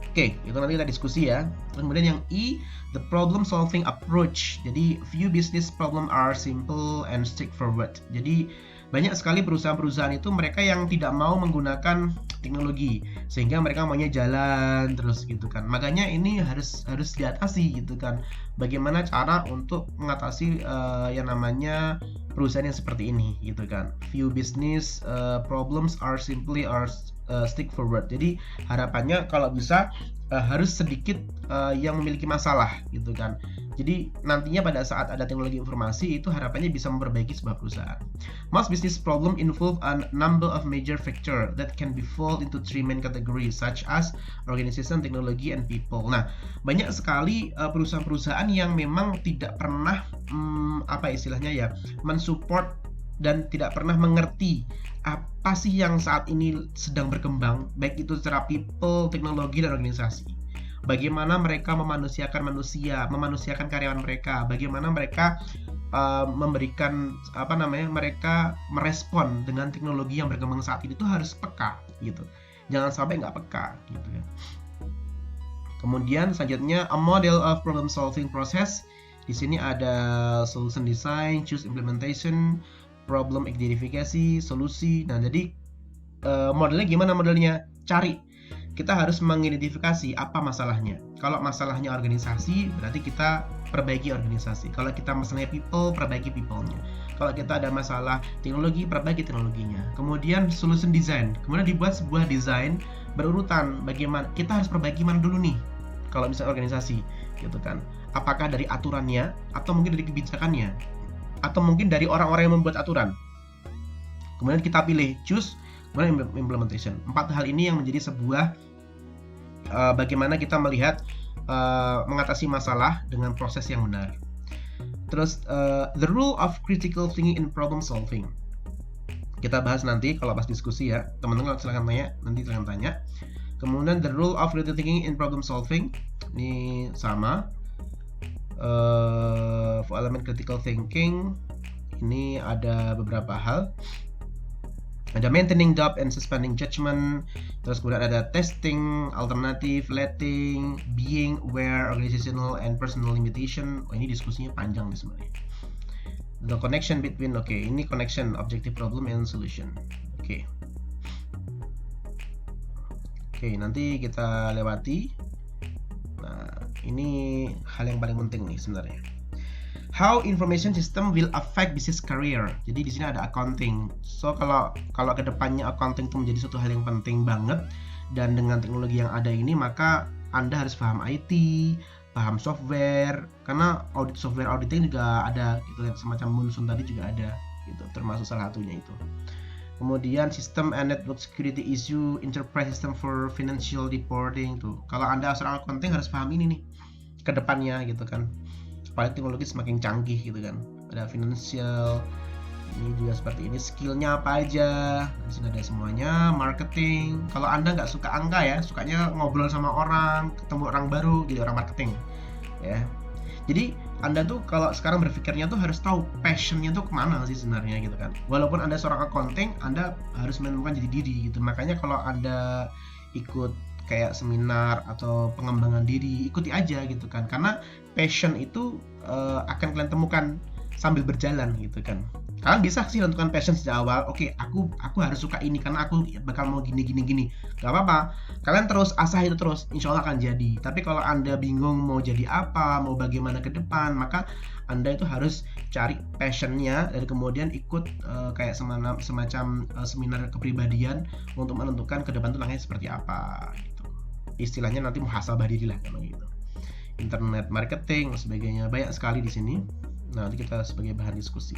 Oke, itu nanti kita diskusi ya. Kemudian yang E, the problem solving approach. Jadi few business problem are simple and straightforward. Jadi banyak sekali perusahaan-perusahaan itu mereka yang tidak mau menggunakan teknologi, sehingga mereka maunya jalan terus gitu kan. Makanya ini harus diatasi gitu kan. Bagaimana cara untuk mengatasi yang namanya perusahaan yang seperti ini gitu kan. Few business problems are simply stick forward. Jadi harapannya kalau bisa harus sedikit yang memiliki masalah gitu kan. Jadi nantinya pada saat ada teknologi informasi itu harapannya bisa memperbaiki sebuah perusahaan. Most business problem involve a number of major factors that can be fall into three main categories such as organization, technology, and people. Nah, banyak sekali perusahaan-perusahaan yang memang tidak pernah mensupport dan tidak pernah mengerti apa sih yang saat ini sedang berkembang, baik itu secara people, teknologi, dan organisasi. Bagaimana mereka memanusiakan manusia, memanusiakan karyawan mereka, bagaimana mereka memberikan mereka merespon dengan teknologi yang berkembang saat ini itu harus peka gitu. Jangan sampai nggak peka gitu ya. Kemudian selanjutnya a model of problem solving process. Di sini ada solution design, choose implementation, problem identifikasi, solusi. Nah, jadi modelnya gimana modelnya? Cari. Kita harus mengidentifikasi apa masalahnya. Kalau masalahnya organisasi, berarti kita perbaiki organisasi. Kalau kita masalahnya people, perbaiki people-nya. Kalau kita ada masalah teknologi, perbaiki teknologinya. Kemudian solution design. Kemudian dibuat sebuah desain berurutan. Bagaimana kita harus perbaiki mana dulu nih? Kalau misalnya organisasi, gitu kan. Apakah dari aturannya, atau mungkin dari kebijakannya, atau mungkin dari orang-orang yang membuat aturan. Kemudian kita pilih choose, kemudian implementation. 4 hal ini yang menjadi sebuah bagaimana kita melihat mengatasi masalah dengan proses yang benar. Terus the rule of critical thinking in problem solving. Kita bahas nanti kalau pas diskusi ya. Teman-teman silakan tanya, nanti silakan tanya. Kemudian the rule of critical thinking in problem solving ini sama. For element critical thinking ini ada beberapa hal. Ada maintaining doubt and suspending judgment. Terus kemudian ada testing, alternative, letting, being aware, organizational and personal limitation. Ini diskusinya panjang nih sebenarnya. The connection between, oke, ini connection, objective problem and solution. Oke. Oke, nanti kita lewati. Nah, ini hal yang paling penting nih sebenarnya. How information system will affect business career. Jadi di sini ada accounting. So kalau kedepannya accounting itu menjadi suatu hal yang penting banget, dan dengan teknologi yang ada ini maka Anda harus paham IT, paham software, karena audit software auditing juga ada gitu ya, semacam Munsun tadi juga ada gitu, termasuk salah satunya itu. Kemudian sistem and network security issue, enterprise system for financial reporting tuh. Kalau Anda seorang accounting harus paham ini nih ke depannya gitu kan. Supaya teknologi semakin canggih gitu kan. Ada financial, ini juga seperti ini, skillnya apa aja di sini ada semuanya. Marketing, kalau Anda nggak suka angka ya, sukanya ngobrol sama orang, ketemu orang baru, jadi orang marketing ya. Jadi Anda tuh kalau sekarang berpikirnya tuh harus tahu passionnya tuh kemana sih sebenarnya gitu kan. Walaupun Anda seorang accounting, Anda harus menemukan jati diri gitu. Makanya kalau Anda ikut kayak seminar atau pengembangan diri, ikuti aja gitu kan, karena passion itu akan kalian temukan sambil berjalan gitu kan. Kalian bisa sih tentukan passion sejak awal. Oke, aku harus suka ini karena aku bakal mau gini. Gak apa-apa. Kalian terus asah itu terus, insya Allah akan jadi. Tapi kalau Anda bingung mau jadi apa, mau bagaimana ke depan, maka Anda itu harus cari passionnya dan kemudian ikut kayak semacam seminar kepribadian untuk menentukan ke depan tuh langkahnya seperti apa gitu. Istilahnya nanti muhasabah diri lah memang gitu. Internet marketing dan sebagainya, banyak sekali di sini. Nah, nanti kita sebagai bahan diskusi.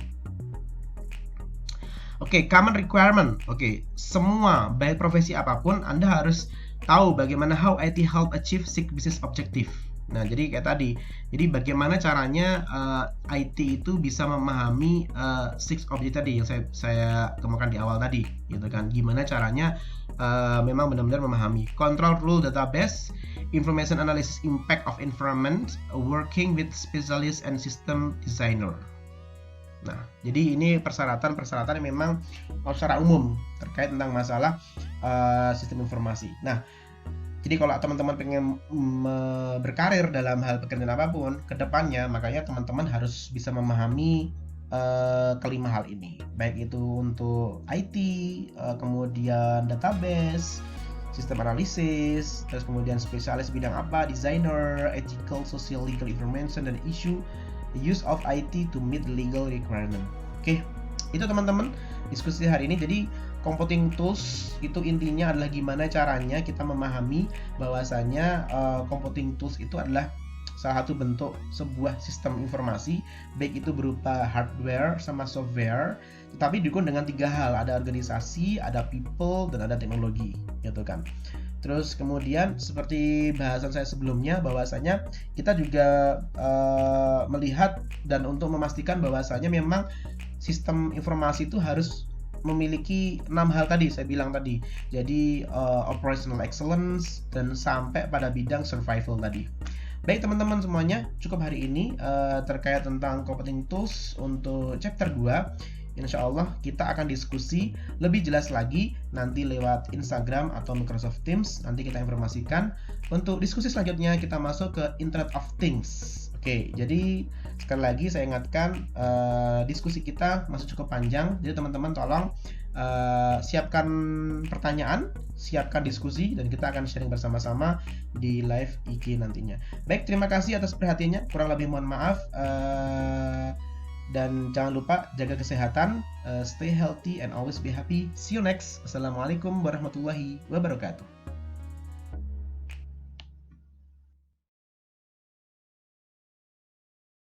Oke, common requirement. Oke, semua baik profesi apapun Anda harus tahu bagaimana how IT help achieve six business objective. Nah, jadi kayak tadi. Jadi bagaimana caranya IT itu bisa memahami six objective tadi yang saya kemukakan di awal tadi, gitu kan. Gimana caranya memang benar-benar memahami control rule database, information analysis impact of environment, working with specialist and system designer. Nah, jadi ini persyaratan yang memang secara umum terkait tentang masalah sistem informasi. Nah, jadi kalau teman-teman pengen berkarir dalam hal pekerjaan apapun ke depannya, makanya teman-teman harus bisa memahami kelima hal ini. Baik itu untuk IT, kemudian database, sistem analisis, terus kemudian spesialis bidang apa, designer, ethical, social, legal information, dan issue, the use of IT to meet legal requirement. Oke, itu teman-teman diskusi hari ini. Jadi computing tools itu intinya adalah gimana caranya kita memahami bahwasanya computing tools itu adalah salah satu bentuk sebuah sistem informasi, baik itu berupa hardware sama software, tetapi didukung dengan tiga hal, ada organisasi, ada people, dan ada teknologi, gitu kan. Terus kemudian seperti bahasan saya sebelumnya, bahwasanya kita juga melihat dan untuk memastikan bahwasanya memang sistem informasi itu harus memiliki 6 hal tadi saya bilang tadi. Jadi operational excellence dan sampai pada bidang survival tadi. Baik teman-teman semuanya, cukup hari ini terkait tentang computing tools untuk chapter 2. Insya Allah kita akan diskusi lebih jelas lagi nanti lewat Instagram atau Microsoft Teams. Nanti kita informasikan. Untuk diskusi selanjutnya kita masuk ke Internet of Things. Oke, jadi sekali lagi saya ingatkan diskusi kita masih cukup panjang. Jadi teman-teman tolong siapkan pertanyaan, siapkan diskusi, dan kita akan sharing bersama-sama di live IG nantinya. Baik, terima kasih atas perhatiannya. Kurang lebih mohon maaf. Dan jangan lupa jaga kesehatan, stay healthy and always be happy. See you next. Assalamualaikum warahmatullahi wabarakatuh.